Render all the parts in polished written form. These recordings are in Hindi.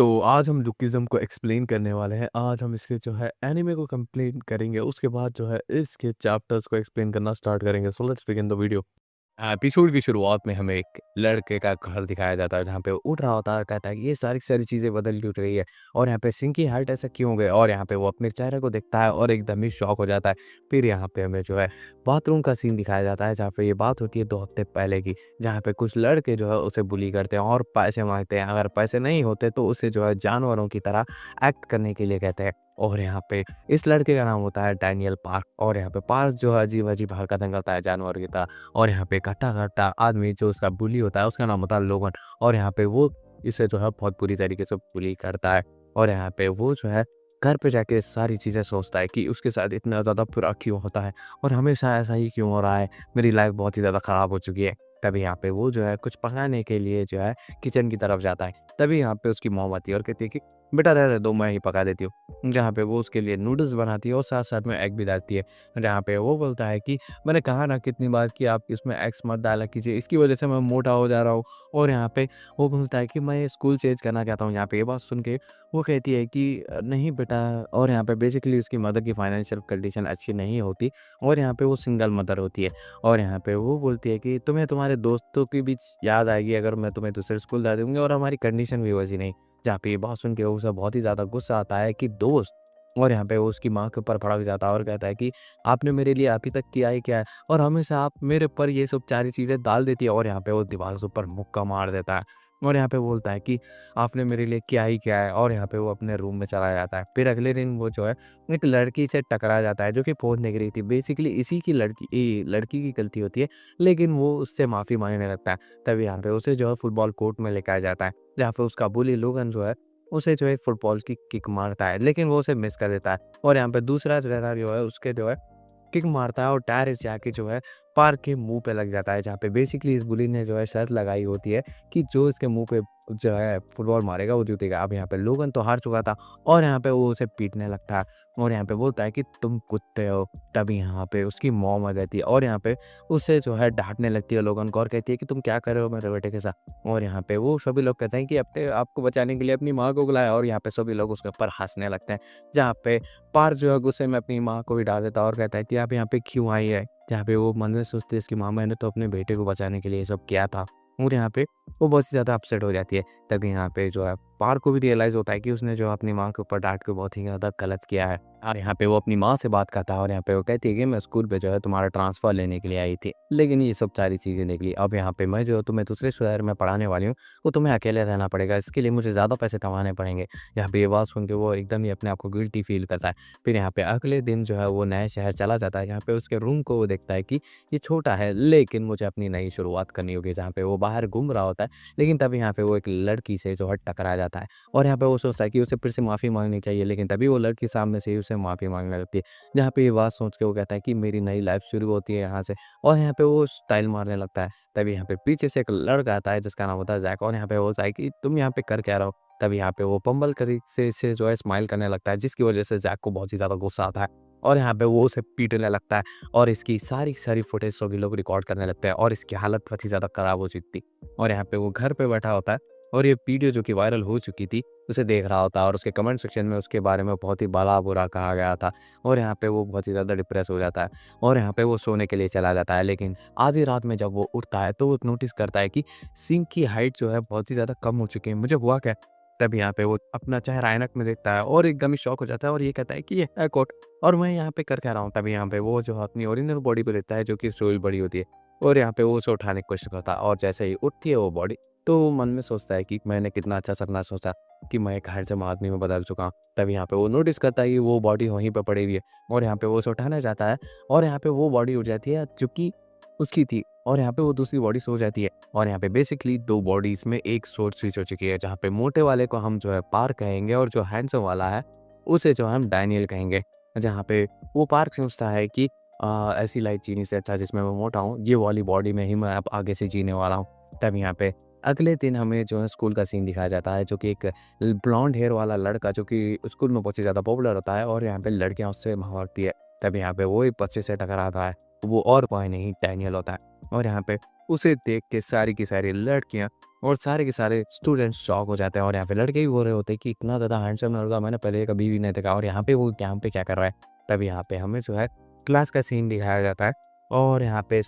तो आज हम लुकिज़्म को एक्सप्लेन करने वाले हैं। आज हम इसके जो है एनीमे को कंप्लेन करेंगे, उसके बाद जो है इसके चैप्टर्स को एक्सप्लेन करना स्टार्ट करेंगे। So let's begin the video. Episode की शुरुआत में हमें एक लड़के का घर दिखाया जाता है, जहाँ पे वो उठ रहा होता है और कहता है कि ये सारी की सारी चीज़ें बदल क्यों रही है और यहाँ पे सिंह की हाइट ऐसा क्यों हो गया, और यहाँ पे वो अपने चेहरे को देखता है और एकदम ही शॉक हो जाता है। फिर यहाँ पे हमें जो है बाथरूम का सीन दिखाया जाता है, जहाँ पे ये बात होती है 2 हफ्ते पहले की, जहाँ पे कुछ लड़के जो है उसे बुली करते हैं और पैसे माँगते हैं। अगर पैसे नहीं होते तो उसे जो है जानवरों की तरह एक्ट करने के लिए कहते हैं। और यहाँ पे इस लड़के का नाम होता है डैनियल पार्क, और यहाँ पे पार्क जो है अजीब-अजीब हरकतें करता है जानवरों की तरह। और यहाँ पे कट्टा-कट्टा आदमी जो उसका बुली होता है, उसका नाम होता है लोगन, और यहाँ पे वो इसे जो है बहुत बुरी तरीके से बुली करता है। और यहाँ पे वो जो है घर पे जाके सारी चीज़ें सोचता है कि उसके साथ इतना ज़्यादा बुरा क्यों होता है और हमेशा ऐसा ही क्यों हो रहा है, मेरी लाइफ़ बहुत ही ज़्यादा ख़राब हो चुकी है। तभी यहाँ पे वो जो है कुछ पकाने के लिए जो है किचन की तरफ जाता है। तभी यहाँ पे उसकी मॉम आती है और कहती है कि बेटा रहने दो, मैं ही पका देती हूँ। जहाँ पे वो उसके लिए नूडल्स बनाती है और साथ-साथ में एग भी डालती है। जहाँ पे वो बोलता है कि मैंने कहा ना कितनी बार कि आप इसमें एग्स मत डाला कीजिए, इसकी वज़ह से मैं मोटा हो जा रहा हूँ। और यहाँ पे वो बोलता है कि मैं स्कूल चेंज करना चाहता हूँ। यहाँ पे ये बात सुन के वो कहती है कि नहीं बेटा। और यहाँ पे बेसिकली उसकी मदर की फाइनेंशियल कंडीशन अच्छी नहीं होती और यहाँ पे वो सिंगल मदर होती है। और यहाँ पे वो बोलती है कि तुम्हें तुम्हारे दोस्तों की भी याद आएगी अगर मैं तुम्हें दूसरे स्कूल डाल दूँगी, और हमारी कंडीशन भी वैसी नहीं। जहाँ पे ये बात सुन के उसे बहुत ही ज़्यादा गुस्सा आता है कि दोस्त। और यहाँ पे वो उसकी माँ के ऊपर भड़क जाता है और कहता है कि आपने मेरे लिए अभी तक किया ही क्या है, और हमेशा आप मेरे ऊपर ये सब सारी चीज़ें डाल देती है। और यहाँ पे वो दीवार के ऊपर मुक्का मार देता है और यहाँ पे बोलता है कि आपने मेरे लिए किया ही क्या है, और यहाँ पे वो अपने रूम में चला जाता है। फिर अगले दिन वो जो है एक लड़की से टकरा जाता है जो कि फ़ोन देख रही थी। बेसिकली इसी की लड़की की गलती होती है, लेकिन वो उससे माफ़ी माँगने लगता है। तभी यहाँ पे उसे जो है फुटबॉल कोर्ट में लेके जाता है, जहाँ पे उसका बुली लोगन जो है उसे जो है फुटबॉल की किक मारता है, लेकिन वो उसे मिस कर देता है। और यहाँ पे दूसरा लड़का जो है उसके जो है किक मारता है और डायरेक्ट जाके जो है पार्क के मुँह पे लग जाता है, जहाँ पे बेसिकली इस बुली ने जो है शर्त लगाई होती है कि जो इसके मुँह पे जो है फुटबॉल मारेगा वो जीतेगा। अब यहाँ पे लोगन तो हार चुका था और यहाँ पे वो उसे पीटने लगता है और यहाँ पे बोलता है कि तुम कुत्ते हो। तभी यहाँ पे उसकी मॉम आ जाती है और यहाँ पे उसे जो है डाँटने लगती है लोगन को और कहती है कि तुम क्या कर रहे हो मेरे बेटे के साथ। और यहाँ पे वो सभी लोग कहते हैं कि अपने आपको बचाने के लिए अपनी माँ को बुलाया, और यहाँ पे सभी लोग उसके ऊपर हँसने लगते हैं। जहाँ पे पार्थ जो है गुस्से में अपनी माँ को भी डाल देता है और कहता है कि आप यहाँ पे क्यों आई है? जहाँ पे वो मन में सोचती है इसकी माँ, मैंने तो अपने बेटे को बचाने के लिए ये सब किया था। और यहाँ पे वो बहुत ही ज़्यादा अपसेट हो जाती है। तभी यहाँ पे जो है पार्थ को भी रियलाइज़ होता है कि उसने जो अपनी माँ के ऊपर डाँट के बहुत ही ज़्यादा गलत किया है। और यहाँ पे वो अपनी माँ से बात करता है और यहाँ पे वो कहती है कि मैं स्कूल पे जो है तुम्हारा ट्रांसफ़र लेने के लिए आई थी। लेकिन ये सब सारी चीज़ें निकली। अब यहाँ पे मैं जो है तुम्हें दूसरे शहर में पढ़ाने वाली हूँ, वो तुम्हें अकेले रहना पड़ेगा। इसके लिए मुझे ज़्यादा पैसे कमाने पड़ेंगे। यहाँ पे ये बात सुन के वो एकदम ही अपने आप को गिल्टी फ़ील करता है। फिर यहाँ पे अगले दिन जो है वो नए शहर चला जाता है। यहाँ पे उसके रूम को वो देखता है कि ये छोटा है, लेकिन मुझे अपनी नई शुरुआत करनी होगी। जहाँ पे वो बाहर घूम रहा होता है, लेकिन तभी यहाँ पे वो एक लड़की से जो है टकरा जाता है और यहाँ पे वो सोचता है कि उसे फिर से माफ़ी माँगनी चाहिए, लेकिन तभी वो लड़की सामने से ही उसे माफ़ी माँगने लगती है। जहाँ पे ये बात सोच के वो कहता है कि मेरी नई लाइफ़ शुरू होती है यहाँ से, और यहाँ पे वो स्टाइल मारने लगता है। तभी यहाँ पे पीछे से एक लड़का आता है जिसका नाम होता है ज़ैक, और यहाँ पे बोलता है कि तुम यहाँ पे कर क्या रहे हो? तभी यहाँ पे वो बम्बल करी से जो है स्माइल करने लगता है, जिसकी वज़ह से ज़ैक को बहुत ही ज़्यादा गुस्सा आता है और यहाँ पे वो उसे पीटने लगता है और इसकी सारी की सारी फुटेज सभी लोग रिकॉर्ड करने लगते हैं और इसकी हालत बहुत ही ज़्यादा ख़राब हो चुकी थी। और यहाँ पे वो घर पे बैठा होता है और ये वीडियो जो कि वायरल हो चुकी थी, उसे देख रहा होता है और उसके कमेंट सेक्शन में उसके बारे में बहुत ही भला-बुरा कहा गया था और यहाँ पे वो बहुत ही ज़्यादा डिप्रेस हो जाता है और यहाँ पे वो सोने के लिए चला जाता है। लेकिन आधी रात में जब वो उठता है तो वो नोटिस करता है कि सिंह की हाइट जो है बहुत ही ज़्यादा कम हो चुकी है। मुझे हुआ क्या? तब यहाँ पे वो अपना चेहरा ऐनक में देखता है और एकदम ही शॉक हो जाता है और ये कहता है कि ये है कोट, और मैं यहाँ पे कर क्या रहा हूँ? तभी यहाँ पे वो जो है अपनी ओरिजिनल बॉडी पे रहता है, जो कि उससे भी बड़ी होती है, और यहाँ पे वो उसे उठाने की कोशिश करता है और जैसे ही उठती है वो बॉडी, तो वो मन में सोचता है कि मैंने कितना अच्छा सपना सोचा कि मैं एक हैंडसम आदमी में बदल चुका हूँ। तभी यहाँ पे वो नोटिस करता है कि वो बॉडी वहीं पे पड़ी हुई है और यहाँ पे वो उसे उठाने जाता है और यहाँ पे वो बॉडी उठ जाती है जो कि उसकी थी, और यहाँ पे वो दूसरी बॉडी सो जाती है और यहाँ पे बेसिकली 2 बॉडीज़ में एक सोल स्विच हो चुकी है, जहाँ पे मोटे वाले को हम जो है पार्क कहेंगे और जो हैंडसम वाला है, उसे जो हम डैनियल कहेंगे। जहाँ पे वो पार्क सोचता है कि ऐसी लाइफ़ जीने से अच्छा जिसमें मैं मोटा हूँ, ये वाली बॉडी में ही मैं अब आगे से जीने वाला हूँ। तब यहाँ पे अगले दिन हमें जो है स्कूल का सीन दिखाया जाता है, जो कि एक ब्लॉन्ड हेयर वाला लड़का जो कि स्कूल में बहुत ही ज़्यादा पॉपुलर होता है और यहाँ पे लड़कियाँ उससे भागती है। तब यहाँ पे वो एक बच्चे से टकराता है, वो और कोई नहीं डैनियल होता है और यहाँ पे उसे देख के सारी की सारी लड़कियाँ और सारे के सारे स्टूडेंट्स शॉक हो जाते हैं और यहाँ पे लड़के भी बोल रहे होते हैं कि इतना ज़्यादा हैंडसम लड़का मैंने पहले कभी भी नहीं देखा और यहाँ पे वो यहाँ पे क्या कर रहा है। तब यहाँ पे हमें जो है क्लास का सीन दिखाया जाता है और यहाँ पे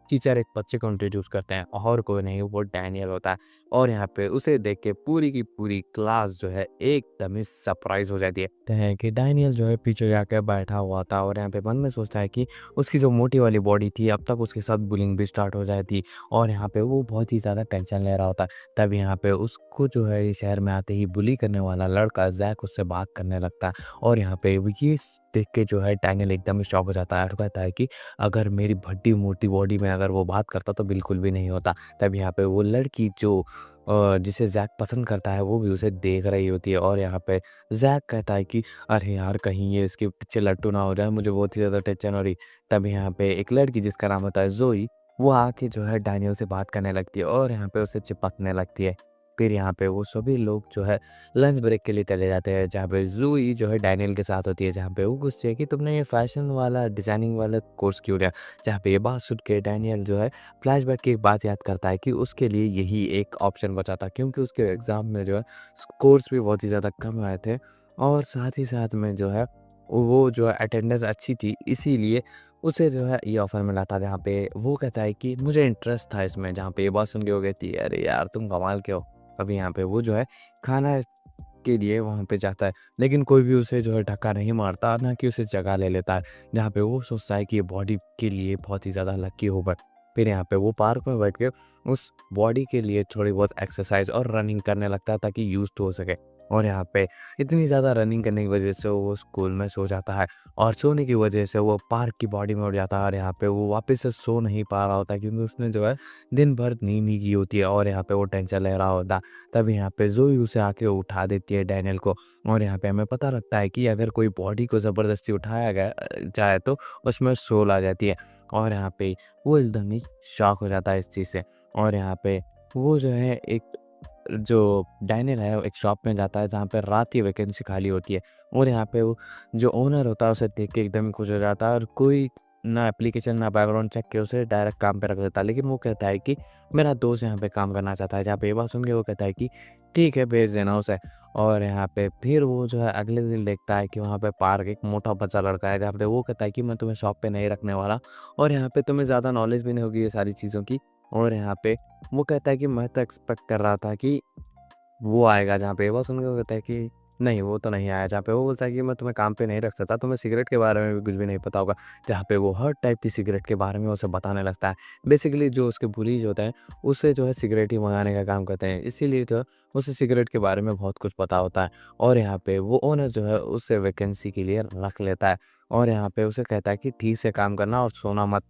टीचर एक बच्चे को इंट्रोड्यूस करते हैं और कोई नहीं वो डैनियल होता है और यहाँ पे उसे देख के पूरी की पूरी क्लास जो है एकदम ही सरप्राइज हो जाती है। कहते हैं कि डैनियल जो है पीछे जाकर बैठा हुआ था और यहाँ पे मन में सोचता है कि उसकी जो मोटी वाली बॉडी थी अब तक उसके साथ बुलिंग भी स्टार्ट हो जाती और यहाँ पे वो बहुत ही ज़्यादा टेंशन ले रहा होता है। तब यहाँ पे उसको जो है इस शहर में आते ही बुली करने वाला लड़का जैक उससे बात करने लगता है और यहाँ पे वो ये देख के जो है डैनियल एकदम ही शॉक हो जाता है और कहता है कि अगर मेरी भड्डी मोटी बॉडी में अगर वो बात करता तो बिल्कुल भी नहीं होता। तब यहाँ पे वो लड़की जो जिसे जैक पसंद करता है वो भी उसे देख रही होती है और यहाँ पे जैक कहता है कि अरे यार कहीं ये इसके पीछे लट्टू ना हो जाए, मुझे बहुत ही ज़्यादा टेंशन हो रही। तब यहाँ पे एक लड़की जिसका नाम होता है ज़ोई, वो आके जो है डैनियल से बात करने लगती है और यहाँ पे उसे चिपकने लगती है। फिर यहाँ पे वो सभी लोग जो है लंच ब्रेक के लिए चले जाते हैं जहाँ पे ज़ोई जो है डैनियल के साथ होती है, जहाँ पे वो पूछती है कि तुमने ये फैशन वाला डिज़ाइनिंग वाला कोर्स क्यों लिया। जहाँ पे ये बात सुन के डैनियल जो है फ्लैशबैक की एक बात याद करता है कि उसके लिए यही एक ऑप्शन बचा था क्योंकि उसके एग्ज़ाम में जो है स्कोर्स भी बहुत ही ज़्यादा कम आए थे और साथ ही साथ में जो है वो जो है अटेंडेंस अच्छी थी, इसीलिए उसे जो है ये ऑफ़र मिला था। जहाँ पे वो कहता है कि मुझे इंटरेस्ट था इसमें, जहाँ पे ये बात सुन के वो कहती है अरे यार तुम कमाल के हो। अभी यहाँ पे वो जो है खाना के लिए वहाँ पे जाता है, लेकिन कोई भी उसे जो है धक्का नहीं मारता, ना कि उसे जगह ले लेता है। जहाँ पे वो सोचता है कि ये बॉडी के लिए बहुत ही ज़्यादा लकी होगा। फिर यहाँ पे वो पार्क में बैठ के उस बॉडी के लिए थोड़ी बहुत एक्सरसाइज और रनिंग करने लगता है ताकि यूज़्ड हो सके। और यहाँ पे इतनी ज़्यादा रनिंग करने की वजह से वो स्कूल में सो जाता है और सोने की वजह से वो पार्क की बॉडी में उठ जाता है और यहाँ पे वो वापस से सो नहीं पा रहा होता क्योंकि उसने जो है दिन भर नींद नहीं की होती है और यहाँ पे वो टेंशन ले रहा होता। तब यहाँ पे ज़ोई उसे आके उठा देती है डैनियल को और यहाँ पे हमें पता लगता है कि अगर कोई बॉडी को ज़बरदस्ती उठाया गया जाए तो उसमें सोल आ जाती है और यहाँ पे वो एकदम ही शॉक हो जाता है इस चीज़ से। और यहाँ पे वो जो है एक जो डाइनर है, वो एक शॉप में जाता है जहाँ पे रात की वैकेंसी खाली होती है और यहाँ पे वो जो ओनर होता है उसे देख के एकदम खुश हो जाता है और कोई ना एप्लीकेशन ना बैकग्राउंड चेक के उसे डायरेक्ट काम पे रख देता है। लेकिन वो कहता है कि मेरा दोस्त यहाँ पे काम करना चाहता है। जहाँ पे ये बात सुन के वो कहता है कि ठीक है भेज देना उसे। और यहाँ पे फिर वो जो है अगले दिन देखता है कि वहाँ पे पार्क एक मोटा बच्चा लड़का है, जहाँ पे वो कहता है कि मैं तुम्हें शॉप पे नहीं रखने वाला और यहाँ पे तुम्हें ज़्यादा नॉलेज भी नहीं होगी ये सारी चीज़ों की। और यहाँ पे वो कहता है कि मैं तो एक्सपेक्ट कर रहा था कि वो आएगा। जहाँ पे वो सुन के वो कहता है कि नहीं वो तो नहीं आया। जहाँ पे वो बोलता है कि मैं तुम्हें काम पे नहीं रख सकता, तुम्हें सिगरेट के बारे में भी कुछ भी नहीं पता होगा। जहाँ पे वो हर टाइप की सिगरेट के बारे में उसे बताने लगता है। बेसिकली जो उसके बुलीज होते हैं उसे जो है सिगरेट ही मंगाने का काम करते हैं, इसीलिए तो उसे सिगरेट के बारे में बहुत कुछ पता होता है। और यहाँ पे वो ओनर जो है उसे वैकेंसी के लिए रख लेता है और यहाँ पे उसे कहता है कि ठीक से काम करना और सोना मत।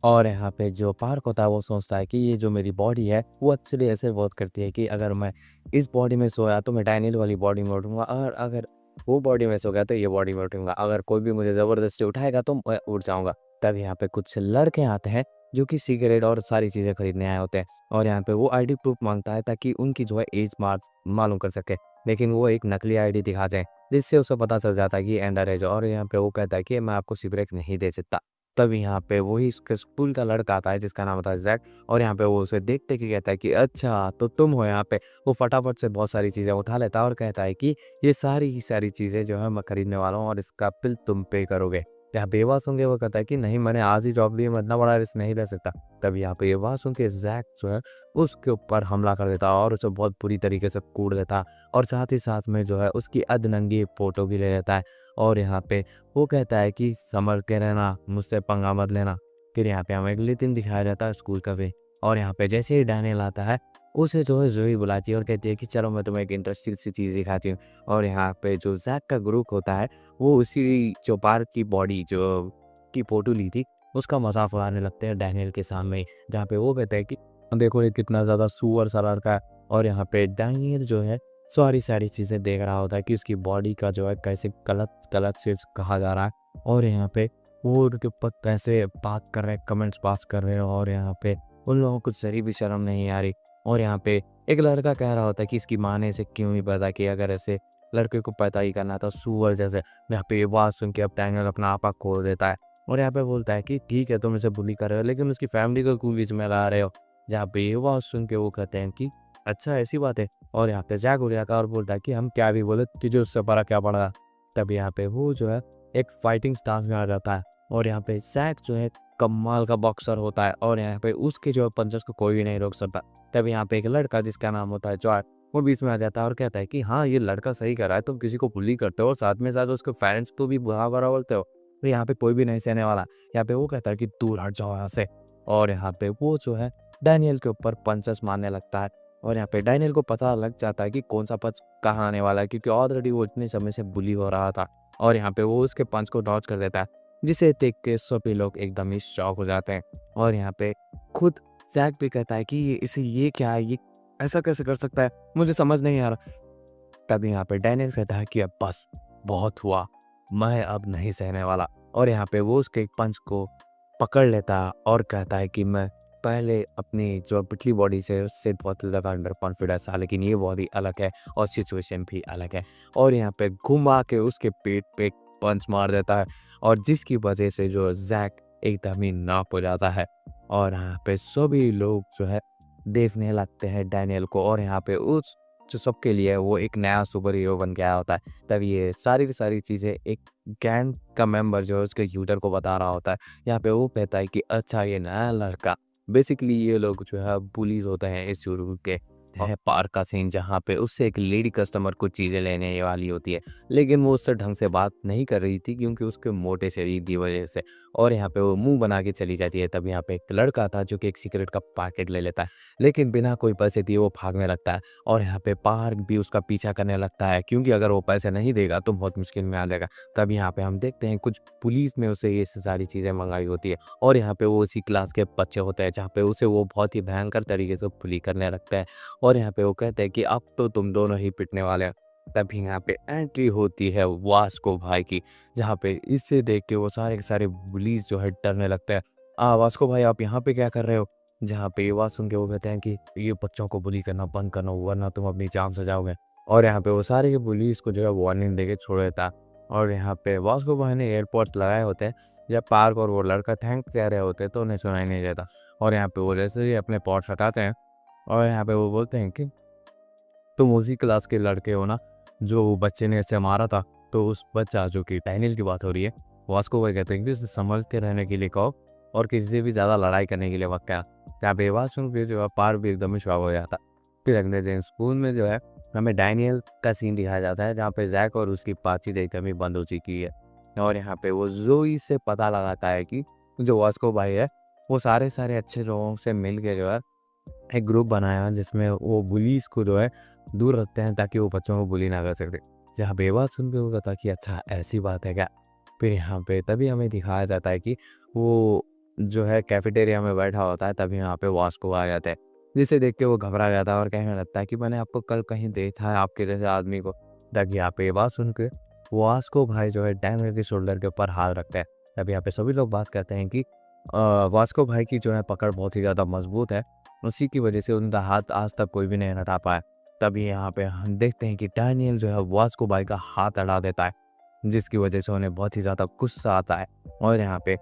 और यहाँ पे जो पार्क होता है वो सोचता है कि ये जो मेरी बॉडी है वो एक्चुअली ऐसे वर्क करती है कि अगर मैं इस बॉडी में सोया तो मैं डाइनियल वाली बॉडी में उठूँगा और अगर वो बॉडी में सो गया तो ये बॉडी में उठूँगा। अगर कोई भी मुझे ज़बरदस्ती उठाएगा तो मैं उठ जाऊँगा। तब यहाँ पे कुछ लड़के आते हैं जो कि सिगरेट और सारी चीज़ें खरीदने आए होते हैं और यहाँ पे वो आईडी प्रूफ माँगता है ताकि उनकी जो है एज मालूम कर सके। लेकिन वो एक नकली आईडी दिखाते हैं जिससे उसे पता चल जाता है कि अंडर एज है और यहाँ पे वो कहता है कि मैं आपको सिगरेट नहीं दे सकता। तभी यहाँ पे वही उसके स्कूल का लड़का आता है जिसका नाम होता है जैक और यहाँ पे वो उसे देखते ही कहता है कि अच्छा तो तुम हो यहाँ पे। वो फटाफट से बहुत सारी चीज़ें उठा लेता है और कहता है कि ये सारी की सारी चीज़ें जो है मैं खरीदने वाला हूँ और इसका बिल तुम पे करोगे। यहाँ पे ये बात सुन के वो कहता है कि नहीं मैंने आज ही जॉब ली, मैं इतना बड़ा रिस्क नहीं ले सकता। तब यहाँ पे ये बात सुन के जैक जो है उसके ऊपर हमला कर देता है और उसे बहुत बुरी तरीके से कूट देता है और साथ ही साथ में जो है उसकी अधनंगी फ़ोटो भी ले लेता है। और यहाँ पे वो कहता है कि संभल के रहना, मुझसे पंगा मत लेना। फिर यहाँ पे हमें अगले दिन दिखाया जाता है स्कूल का वे और यहाँ पे जैसे ही डैनियल आता है उसे जो है ज़ोई बुलाती है और कहती है कि चलो मैं तुम्हें एक इंटरेस्टिंग सी चीज़ दिखाती हूँ। और यहाँ पे जो जैक का ग्रुप होता है वो उसी जो पार्क की बॉडी जो की फ़ोटो ली थी उसका मज़ाक उड़ाने लगते हैं डैनियल के सामने ही। जहाँ पे वो कहते हैं कि देखो ये कितना ज़्यादा सुअर सा लड़का है और यहाँ पे डैनियल जो है सारी चीज़ें देख रहा होता है कि उसकी बॉडी का जो है कैसे गलत गलत से कहा जा रहा है और यहाँ पे वो उनके ऊपर कैसे बात कर रहे हैं, कमेंट्स पास कर रहे हैं और यहाँ पे उन लोगों को ज़री भी शर्म नहीं आ रही। और यहाँ पे एक लड़का कह रहा होता है कि इसकी माँ ने इसे क्यों नहीं पता कि अगर ऐसे लड़के को पता ही करना था सुअर जैसे। यहाँ पे ये बात सुन के अब डैनियल अपना आपा खोल देता है और यहाँ पे बोलता है कि ठीक है तुम इसे बुली कर रहे हो लेकिन उसकी फैमिली को क्यों बीच में ला रहे हो। जहाँ पे ये बात सुन के वो कहते हैं कि अच्छा ऐसी बात है। और यहाँ पे जैक उड़ जाता है और बोलता है कि हम क्या भी बोले, तुझे उससे बड़ा क्या पड़ा। तब यहाँ पे वो जो है एक फाइटिंग स्टांस में आ जाता है और यहाँ पे जैक जो है कमाल का बॉक्सर होता है और यहाँ पे उसके जो है पंचेस को कोई भी नहीं रोक सकता। तब यहाँ पे एक लड़का जिसका नाम होता है जॉय, वो बीच में आ जाता है और कहता है कि हाँ, ये लड़का सही कर रहा है, तुम किसी को बुली करते हो और साथ में साथ उसके पेरेंट्स को भी बुरा भरा बोलते हो, तो यहाँ पे कोई भी नहीं सहने वाला। यहाँ पे वो कहता है कि दूर हट जाओ यहाँ से। और यहाँ पे वो जो है डैनियल के ऊपर पंचेस मारने लगता है और यहाँ पे डैनियल को पता लग जाता है कि कौन सा पंच कहाँ आने वाला है, क्योंकि ऑलरेडी वो इतने समय से बुली हो रहा था। और यहाँ पे वो उसके पंच को डॉज कर देता है, जिसे देख के सभी लोग एकदम ही शॉक हो जाते हैं। और यहाँ पे खुद जैक भी कहता है कि ये क्या है, ये ऐसा कैसे कर सकता है, मुझे समझ नहीं आ रहा। तभी यहाँ पे डैनियल कहता है कि अब बस बहुत हुआ, मैं अब नहीं सहने वाला। और यहाँ पे वो उसके एक पंच को पकड़ लेता है और कहता है कि मैं पहले अपनी जो पिछली बॉडी से उससे बहुत ज़्यादा अंडर कॉन्फिडेंस था, लेकिन ये बॉडी अलग है और सिचुएशन भी अलग है। और यहाँ पे घुमा के उसके पेट पे पंच मार देता है और जिसकी वजह से जो जैक एकदम ही नाप हो जाता है। और यहाँ पे सभी लोग जो है देखने लगते हैं डैनियल को और यहाँ पे उस जो सबके लिए वो एक नया सुपर हीरो बन के आया होता है। तब ये सारी की सारी चीज़ें एक गैंग का मेंबर जो है उसके यूटर को बता रहा होता है। यहाँ पे वो कहता है कि अच्छा, ये नया लड़का, बेसिकली ये लोग जो है बुलीज होते हैं इस शुरू के है पार्क का सीन, जहाँ पे उससे एक लेडी कस्टमर कुछ चीज़ें लेने वाली होती है, लेकिन वो उससे ढंग से बात नहीं कर रही थी क्योंकि उसके मोटे शरीर की वजह से। और यहाँ पे वो मुंह बना के चली जाती है। तब यहाँ पे एक लड़का था जो कि एक सिगरेट का पैकेट ले लेता है, लेकिन बिना कोई पैसे दिए वो भागने लगता है। और यहाँ पे पार्क भी उसका पीछा करने लगता है क्योंकि अगर वो पैसे नहीं देगा तो बहुत मुश्किल में आ जाएगा। तब यहाँ पे हम देखते हैं कुछ पुलिस में उसे ये सारी चीज़ें मंगाई होती है और यहाँ पे वो उसी क्लास के बच्चे होते हैं जहाँ पे उसे वो बहुत ही भयंकर तरीके से बुली करने लगता है। और यहाँ पे वो कहते हैं कि अब तो तुम दोनों ही पिटने वाले हैं। तभी यहाँ पे एंट्री होती है वास्को भाई की, जहाँ पे इसे देख के वो सारे के सारे पुलिस जो है डरने लगते हैं। वास्को भाई, आप यहाँ पे क्या कर रहे हो? जहाँ पे ये बात सुन के वो कहते हैं कि ये बच्चों को बुली करना बंद करना, वरना तुम अपनी जान से जाओगे। और यहाँ पे वो सारे के पुलिस को जो है वार्निंग देके छोड़ देता है। और यहाँ पे वास्को भाई ने एयरपोर्ट्स लगाए होते हैं, जब पार्क और वो लड़का थैंक कह रहे होते हैं तो उन्हें सुनाई नहीं देता। और यहाँ पे वो जैसे ही अपने पॉट्स हटाते हैं और यहाँ पे वो बोलते हैं कि तुम उसी क्लास के लड़के हो ना जो बच्चे ने ऐसे मारा था। तो उस बच्चा, जो कि डैनियल की बात हो रही है, वास्को भाई कहते हैं कि इसे संभल के रहने के लिए कहो और किसी से भी ज़्यादा लड़ाई करने के लिए वक्त क्या। यहाँ पे बात सुन के जो है पार भी एकदम ही शॉक हो जाता। फिर अगले दिन स्कूल में जो है हमें डैनियल का सीन दिखाया जाता है, जहाँ पे जैक और उसकी बातचीत एकदम ही बंद हो चुकी है। और यहाँ पे वो जोई से पता लगाता है कि जो वास्को भाई है वो सारे सारे अच्छे लोगों से मिल के जो है एक ग्रुप बनाया है जिसमें वो बुलीज को जो है दूर रखते हैं ताकि वो बच्चों को बुली ना कर सकते। जहाँ पे ये बात सुन के वो कहता कि अच्छा ऐसी बात है क्या। फिर यहाँ पे तभी हमें दिखाया जाता है कि वो जो है कैफेटेरिया में बैठा होता है, तभी यहाँ पे वास्को आ जाता है, जिसे देख के वो घबरा जाता है और कहने लगता है कि मैंने आपको कल कहीं देखा है, आपके जैसे आदमी को। तभी यहाँ पे ये बात सुन के वास्को भाई जो है डैनियल के शोल्डर के ऊपर हाथ रखता है। तभी यहाँ पे सभी लोग बात करते हैं कि वास्को भाई की जो है पकड़ बहुत ही ज़्यादा मजबूत है, उसी की वजह से उनका हाथ आज तक कोई भी नहीं हटा पाया। तभी यहाँ पे हम देखते हैं कि डैनियल जो है वास्को भाई का हाथ हटा देता है, जिसकी वजह से उन्हें बहुत ही ज़्यादा गुस्सा आता है। और यहाँ पे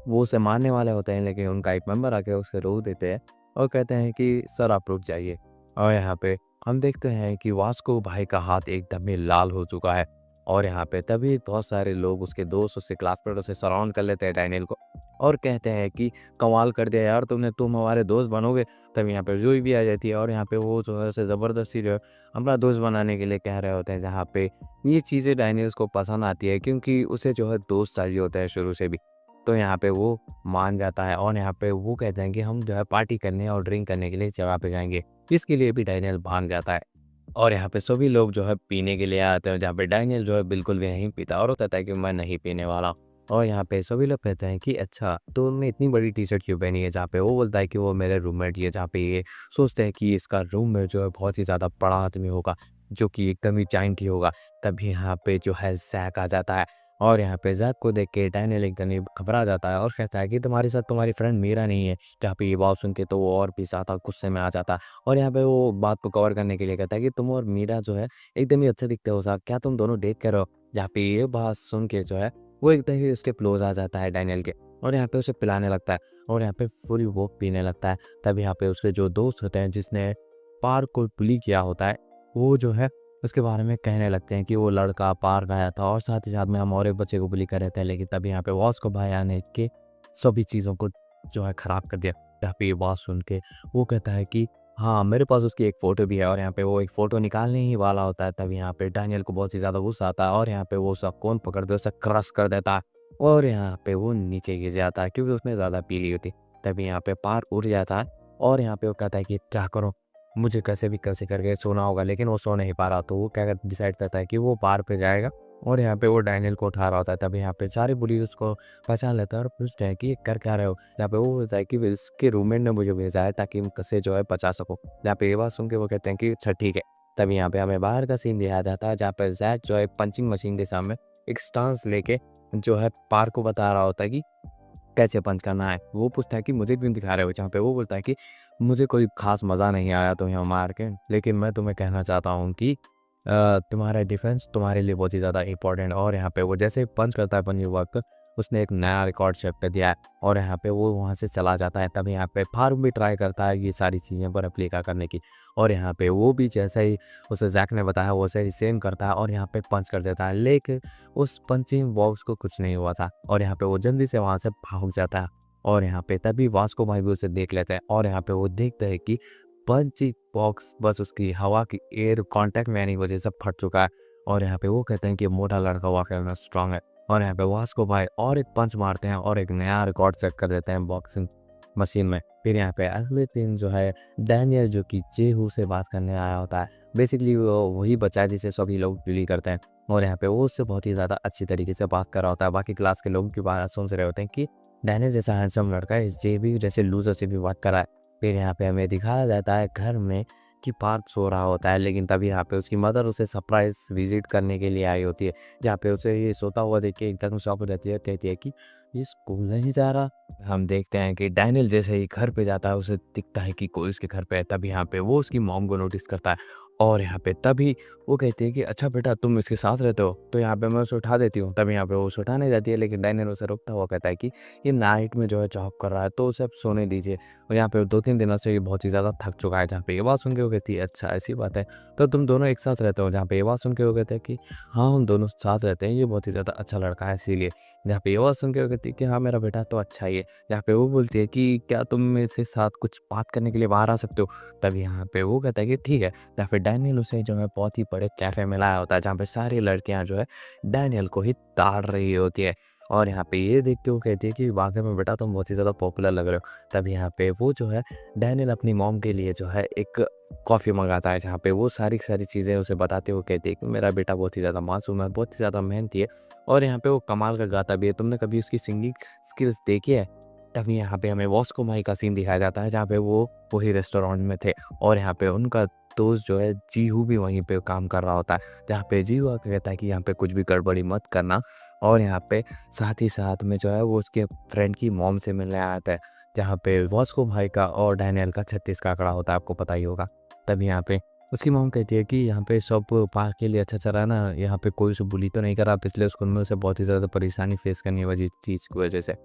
वो उसे मारने वाले होते हैं, लेकिन उनका एक मेंबर आके उसे रोक देते हैं और कहते हैं कि सर आप रुक जाइए। और यहाँ पे हम देखते हैं कि वास्को भाई का हाथ एकदम ही लाल हो चुका है। और यहाँ पे तभी बहुत सारे लोग, उसके दोस्त, उसके क्लासमेट उसे सराउंड कर लेते हैं डैनियल को और कहते हैं कि कमाल कर दिया यार तुमने, तुम हमारे दोस्त बनोगे। तभी यहाँ पे जोई भी आ जाती है और यहाँ पे वो जो है उसे ज़बरदस्ती जो है अपना दोस्त बनाने के लिए कह रहे होते हैं। जहाँ पे ये चीज़ें डैनियल्स को पसंद आती है क्योंकि उसे जो है दोस्त चाहिए होता है शुरू से भी। तो यहाँ पे वो मान जाता है और यहाँ पे वो कहते हैं कि हम जो है पार्टी करने और ड्रिंक करने के लिए जगह पे जाएंगे, इसके लिए भी डैनियल भाग जाता है। और यहाँ पे सभी लोग जो है पीने के लिए आते हैं, जहाँ पे डैनियल जो है बिल्कुल भी नहीं पीता और वो कहता है कि मैं नहीं पीने वाला। और यहाँ पे सभी लोग कहते हैं कि अच्छा तो उन्होंने इतनी बड़ी टी शर्ट क्यों पहनी है, जहाँ पे वो बोलता है कि वो मेरे रूममेट ही है। जहाँ पे ये सोचते हैं कि इसका रूममेट जो है बहुत ही ज़्यादा बड़ा आदमी होगा, जो कि एकदम ही जाइंट ही होगा। तभी यहाँ पे जो है जैक आ जाता है और यहाँ पे जैक को देख के डैनियल एकदम ही घबरा जाता है और कहता है कि तुम्हारे साथ तुम्हारी फ्रेंड मीरा नहीं है। जहाँ पे ये बात सुन के तो वो और भी ज़्यादा गुस्से में आ जाता है और यहाँ पे वो बात को कवर करने के लिए कहता है कि तुम और मीरा जो है एकदम ही अच्छे दिखते हो साहब, क्या तुम दोनों डेट कर रहे हो। जहाँ पे ये बात सुन के जो है वो एकदम ही उसके क्लोज आ जाता है डैनियल के और यहाँ पे उसे पिलाने लगता है और यहाँ पे फुल वो पीने लगता है। तब यहाँ पे उसके जो दोस्त होते हैं जिसने पार्क को बुली किया होता है, वो जो है उसके बारे में कहने लगते हैं कि वो लड़का पार्क आया था और साथ ही साथ में हम और एक बच्चे को बुली कर रहे थे, लेकिन तभी यहाँ पे वॉस्को भाई आने के सभी चीज़ों को जो है ख़राब कर दिया। यहाँ पे ये बात सुन के वो कहता है कि हाँ, मेरे पास उसकी एक फ़ोटो भी है, और यहाँ पे वो एक फ़ोटो निकालने ही वाला होता है। तभी यहाँ पे डैनियल को बहुत ही ज़्यादा गुस्सा आता है और यहाँ पे वो उसे फ़ोन पकड़ के उसे क्रश कर देता है और यहाँ पे वो नीचे गिर जाता है क्योंकि उसने ज़्यादा पी ली होती। तभी यहाँ पे पार्क उठ जाता है और यहाँ पे वो कहता है कि क्या करूँ? मुझे कैसे करके सोना होगा, लेकिन वो सो नहीं पा रहा, तो वो क्या डिसाइड करता है कि वो पार्क पे जाएगा और यहाँ पे वो डैनियल को उठा रहा होता है। तभी यहाँ पे सारे पुलिस उसको पहचान लेता है और पूछते हैं कि ये कर क्या रहे हो? जहाँ पे वो बोलता है कि इसके रूममेट ने मुझे भेजा है ताकि मैं कसे जो है बचा सकूँ। जहाँ पे ये बात सुन के वो कहते हैं कि अच्छा ठीक है। तभी यहाँ पे हमें बाहर का सीन दिखाया जाता है जहाँ पे जैक जो है पंचिंग मशीन के सामने एक स्टांस लेके जो है पार्क को बता रहा होता है कि कैसे पंच करना है। वो पूछता है कि मुझे क्यों दिखा रहे हो? जहाँ पे वो बोलता है कि मुझे कोई ख़ास मज़ा नहीं आया तुम्हें मार के, लेकिन मैं तुम्हें कहना चाहता हूँ कि तुम्हारा डिफेंस तुम्हारे लिए बहुत ही ज़्यादा इम्पोर्टेंट। और यहाँ पे वो जैसे ही पंच करता है पंचिंग वक्त, उसने एक नया रिकॉर्ड सेट कर दिया है और यहाँ पे वो वहाँ से चला जाता है। तभी यहाँ पे फारूक भी ट्राई करता है ये सारी चीज़ें पर एप्लीका करने की, और यहाँ पे वो भी जैसे ही उसे जैक ने बताया वैसे ही सेम करता है और यहाँ पे पंच कर देता है, लेकिन उस पंचिंग बॉक्स को कुछ नहीं हुआ था और यहाँ पे वो जल्दी से वहाँ से भाग जाता है। और यहाँ पे तभी वास्को भाई भी उसे देख लेते हैं और यहाँ पे वो देखते हैं कि पंचिंग बॉक्स बस उसकी हवा की एयर कांटेक्ट में आने की वजह से फट चुका है। और यहाँ पे वो कहते हैं कि मोटा लड़का वाकई में स्ट्रांग है, और यहाँ पे वास्को भाई और एक पंच मारते हैं और एक नया रिकॉर्ड सेट कर देते हैं बॉक्सिंग मशीन में। फिर यहाँ पे अगले दिन जो है डैनियल जो कि जेहू से बात करने आया होता है, बेसिकली वो वही बच्चा है जिसे सभी लोग बिली करते हैं, और यहाँ पे वो उससे बहुत ही ज़्यादा अच्छी तरीके से बात कर रहा होता है। बाकी क्लास के लोग की बात सुन रहे होते हैं कि डैनियल जैसा हैंडसम लड़का है, जे भी जैसे लूजर से भी बात कर रहा है। फिर यहाँ पे हमें दिखाया जाता है घर में कि पार्क सो रहा होता है, लेकिन तभी यहाँ पे उसकी मदर उसे सरप्राइज विजिट करने के लिए आई होती है। जहाँ पे उसे ये सोता हुआ देख के एकदम शॉक हो जाती है, कहती है कि ये स्कूल नहीं जा रहा। हम देखते हैं कि डैनियल जैसे ही घर पे जाता है उसे दिखता है कि कोई उसके घर पे है। तभी यहाँ पे वो उसकी मॉम को नोटिस करता है और यहाँ पे तभी वो कहती है कि अच्छा बेटा तुम इसके साथ रहते हो, तो यहाँ पे मैं उसे उठा देती हूँ। तभी यहाँ पे वो उसे उठाने जाती है, लेकिन डैनियल उसे रोकता हुआ कहता है कि ये नाइट में जो है जॉब कर रहा है तो उसे अब सोने दीजिए, और यहाँ पे 2-3 दिनों से ये बहुत ही ज़्यादा थक चुका है। जहाँ पे ये बात सुन के वो कहती है अच्छा ऐसी बात है, तो तुम दोनों एक साथ रहते हो? जहाँ पे ये बात सुन के वो कहते हैं कि हाँ हम दोनों साथ रहते हैं, ये बहुत ही ज़्यादा अच्छा लड़का है इसीलिए। जहाँ पे ये बात सुन के वो कहती है कि हाँ मेरा बेटा तो अच्छा ही है। जहाँ पे वो बोलती है कि क्या तुम मेरे से साथ कुछ बात करने के लिए बाहर आ सकते हो? तभी यहाँ पे वो कहता है कि ठीक है। या फिर डैनियल उसे जो है बहुत ही बड़े कैफ़े में लाया होता है जहाँ पे सारी लड़कियाँ जो है डैनियल को ही ताड़ रही होती है, और यहाँ पे ये देख के वो कहती है कि वाक़ई में बेटा तुम बहुत ही ज़्यादा पॉपुलर लग रहे हो। तभी यहाँ पे वो जो है डैनियल अपनी मॉम के लिए जो है एक कॉफ़ी मँगाता है, जहाँ पे वो सारी चीज़ें उसे बताते हुए कहती है कि मेरा बेटा बहुत ही ज़्यादा मासूम है, बहुत ही ज़्यादा मेहनती है, और यहाँ पे वो कमाल का गाता भी है। तुमने कभी उसकी सिंगिंग स्किल्स देखी है? तभी यहाँ पे हमें वॉस्को माई का सीन दिखाया जाता है जहाँ पे वो वही रेस्टोरेंट में थे, और यहाँ पे उनका दोस्त जो है जीहू भी वहीं पे काम कर रहा होता है। जहाँ पे जीहू आके कहता है कि यहाँ पे कुछ भी गड़बड़ी मत करना, और यहाँ पे साथ ही साथ में जो है वो उसके फ्रेंड की मॉम से मिलने आया था, जहाँ पे वॉस्को भाई का और डैनियल का 36 का आंकड़ा होता है, आपको पता ही होगा। तभी यहाँ पे उसकी मॉम कहती है कि यहाँ पे सब पार्क के लिए अच्छा चल रहा है ना, यहाँ पे कोई उसे बुली तो नहीं कर रहा, पिछले स्कूल में उसे बहुत ही ज़्यादा परेशानी फेस करनी वजह चीज़ की वजह से।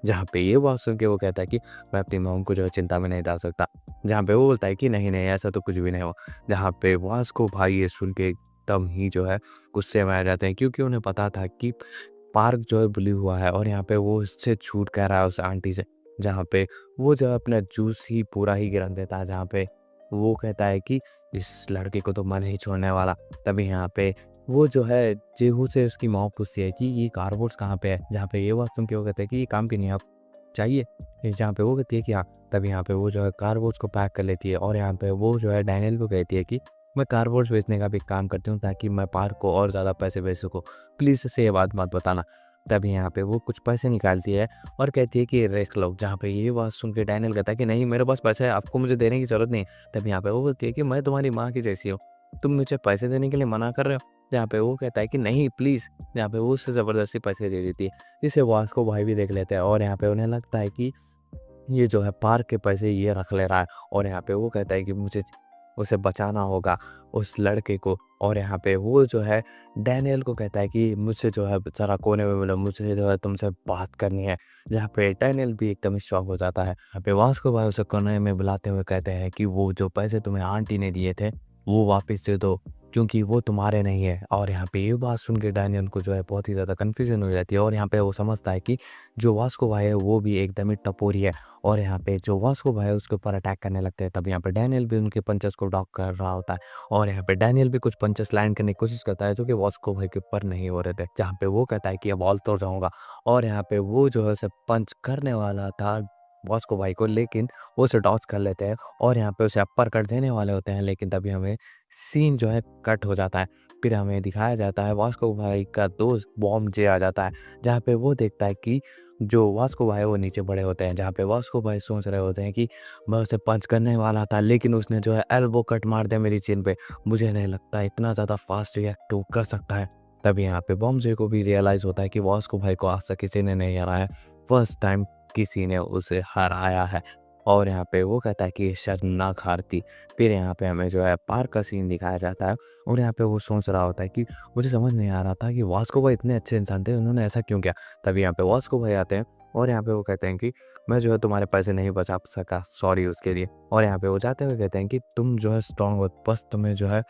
जहाँ पे ये बात सुन के वो कहता है कि मैं अपनी मॉम को जो है चिंता में नहीं डाल सकता। जहाँ पे वो बोलता है कि नहीं नहीं ऐसा तो कुछ भी नहीं हो। जहाँ पे वास्को भाई ये सुन के एकदम ही जो है गुस्से में आ जाते हैं, क्योंकि उन्हें पता था कि पार्क जो है बुली हुआ है और यहाँ पे वो इससे छूट कह रहा है उस आंटी से। जहाँ पे वो जो है अपना जूस ही पूरा ही गिरा देता है, जहाँ पे वो कहता है कि इस लड़के को तो मैं नहीं छोड़ने वाला। तभी यहाँ पे वो जो है जेहू से उसकी मॉम पूछती है कि ये कारबोर्ड्स कहाँ पे है? जहाँ पे ये बात सुन के वो कहते हैं कि ये काम भी नहीं आप चाहिए? जहाँ पे वो कहती है कि हाँ। तब यहाँ पे वो जो है कारबोर्ड्स को पैक कर लेती है, और यहाँ पे वो जो है डैनियल को कहती है कि मैं कारबोर्ड्स बेचने का भी काम करती हूँ ताकि मैं पार्क को और ज़्यादा पैसे बेच सकूँ, प्लीज़ इसे ये बात मत बताना। तभी यहाँ पे वो कुछ पैसे निकालती है और कहती है कि ये रिस्क लो। जहाँ पे ये बात सुन के डैनियल कहता है कि नहीं मेरे पास पैसा है, आपको मुझे देने की ज़रूरत नहीं। तब यहाँ पे वो बोलती है कि मैं तुम्हारी माँ की जैसी हूँ, तुम मुझे पैसे देने के लिए मना कर रहे हो? जहाँ पे वो कहता है कि नहीं प्लीज़। जहाँ पे वो उससे ज़बरदस्ती पैसे दे देती है, जिसे वास्को भाई भी देख लेते हैं, और यहाँ पे उन्हें लगता है कि ये जो है पार्क के पैसे ये रख ले रहा है, और यहाँ पे वो कहता है कि मुझे उसे बचाना होगा उस लड़के को। और यहाँ पे वो जो है डैनियल को कहता है कि मुझसे जो है ज़रा कोने में मिलो, मुझे जो है तुमसे बात करनी है। जहाँ पे डैनियल भी एकदम शॉक हो जाता है। यहाँ पे वास्को भाई उसे कोने में बुलाते हुए कहते हैं कि वो जो पैसे तुम्हें आंटी ने दिए थे वो वापस दे दो, क्योंकि वो तुम्हारे नहीं है। और यहाँ पे ये बात सुन के डैनियल को जो है बहुत ही ज़्यादा कन्फ्यूजन हो जाती है। और यहाँ पे वो समझता है कि जो वास्को भाई है वो भी एकदम ही टपोरी है। और यहाँ पे जो वास्को भाई है उसके ऊपर अटैक करने लगते हैं। तब यहाँ पे डैनियल भी उनके पंचेस को डॉक कर रहा होता है। और यहाँ पे डैनियल भी कुछ पंचेस लैंड करने की कोशिश करता है जो कि वास्को भाई के ऊपर नहीं हो रहे थे। जहाँ पे वो कहता है कि अब ऑल तो जाऊँगा। और यहाँ पे वो जो है उसे पंच करने वाला था वास्को भाई को, लेकिन वो उसे डॉच कर लेते हैं। और यहाँ पे उसे अपर कट देने वाले होते हैं, लेकिन तभी हमें सीन जो है कट हो जाता है। फिर हमें दिखाया जाता है वास्को भाई का दोस्त बॉम्ब जे आ जाता है। जहाँ पे वो देखता है कि जो वास्को भाई है वो नीचे पड़े होते हैं। जहाँ पे वास्को भाई सोच रहे होते हैं कि मैं उसे पंच करने वाला था, लेकिन उसने जो है एल्बो कट मार दिया मेरी चिन पे। मुझे नहीं लगता इतना ज़्यादा फास्ट रिएक्ट वो कर सकता है। तभी यहाँ पे बॉम्ब जे को भी रियलाइज़ होता है कि वास्को भाई को आज तक किसी ने नहीं हराया, फर्स्ट टाइम किसी ने उसे हराया है। और यहाँ पे वो कहता है कि ये शर्मनाक हार थी। फिर यहाँ पे हमें जो है पार्क का सीन दिखाया जाता है। और यहाँ पे वो सोच रहा होता है कि मुझे समझ नहीं आ रहा था कि वास्को भाई इतने अच्छे इंसान थे, उन्होंने ऐसा क्यों किया। तभी यहाँ पे वास्को भाई आते हैं और यहाँ पे वो कहते हैं कि मैं जो है तुम्हारे पैसे नहीं बचा सका, सॉरी उसके लिए। और यहाँ पे वो जाते हुए कहते हैं कि तुम जो है स्ट्रांग हो, बस तुम्हें जो है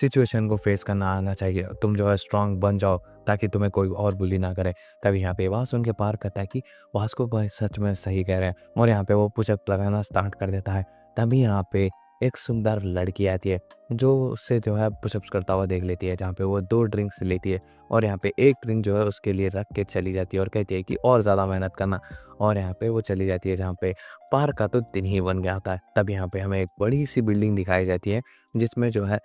सिचुएशन को फेस करना आना चाहिए। तुम जो है स्ट्रांग बन जाओ ताकि तुम्हें कोई और बुली ना करे। तभी यहाँ पे बात सुन के पार कहता है कि वास्को भाई सच में सही कह रहे हैं। और यहाँ पे वो पुशअप लगाना स्टार्ट कर देता है। तभी यहाँ पे एक सुंदर लड़की आती है जो उससे जो है पुशअप्स करता हुआ देख लेती है। जहाँ पे वो 2 ड्रिंक्स लेती है और यहाँ पे 1 ड्रिंक जो है उसके लिए रख के चली जाती है और कहती है कि और ज़्यादा मेहनत करना। और यहाँ पे वो चली जाती है जहाँ पे पार्क का तो दिन ही बन गया था। तब यहाँ पे हमें एक बड़ी सी बिल्डिंग दिखाई जाती है जिसमें जो है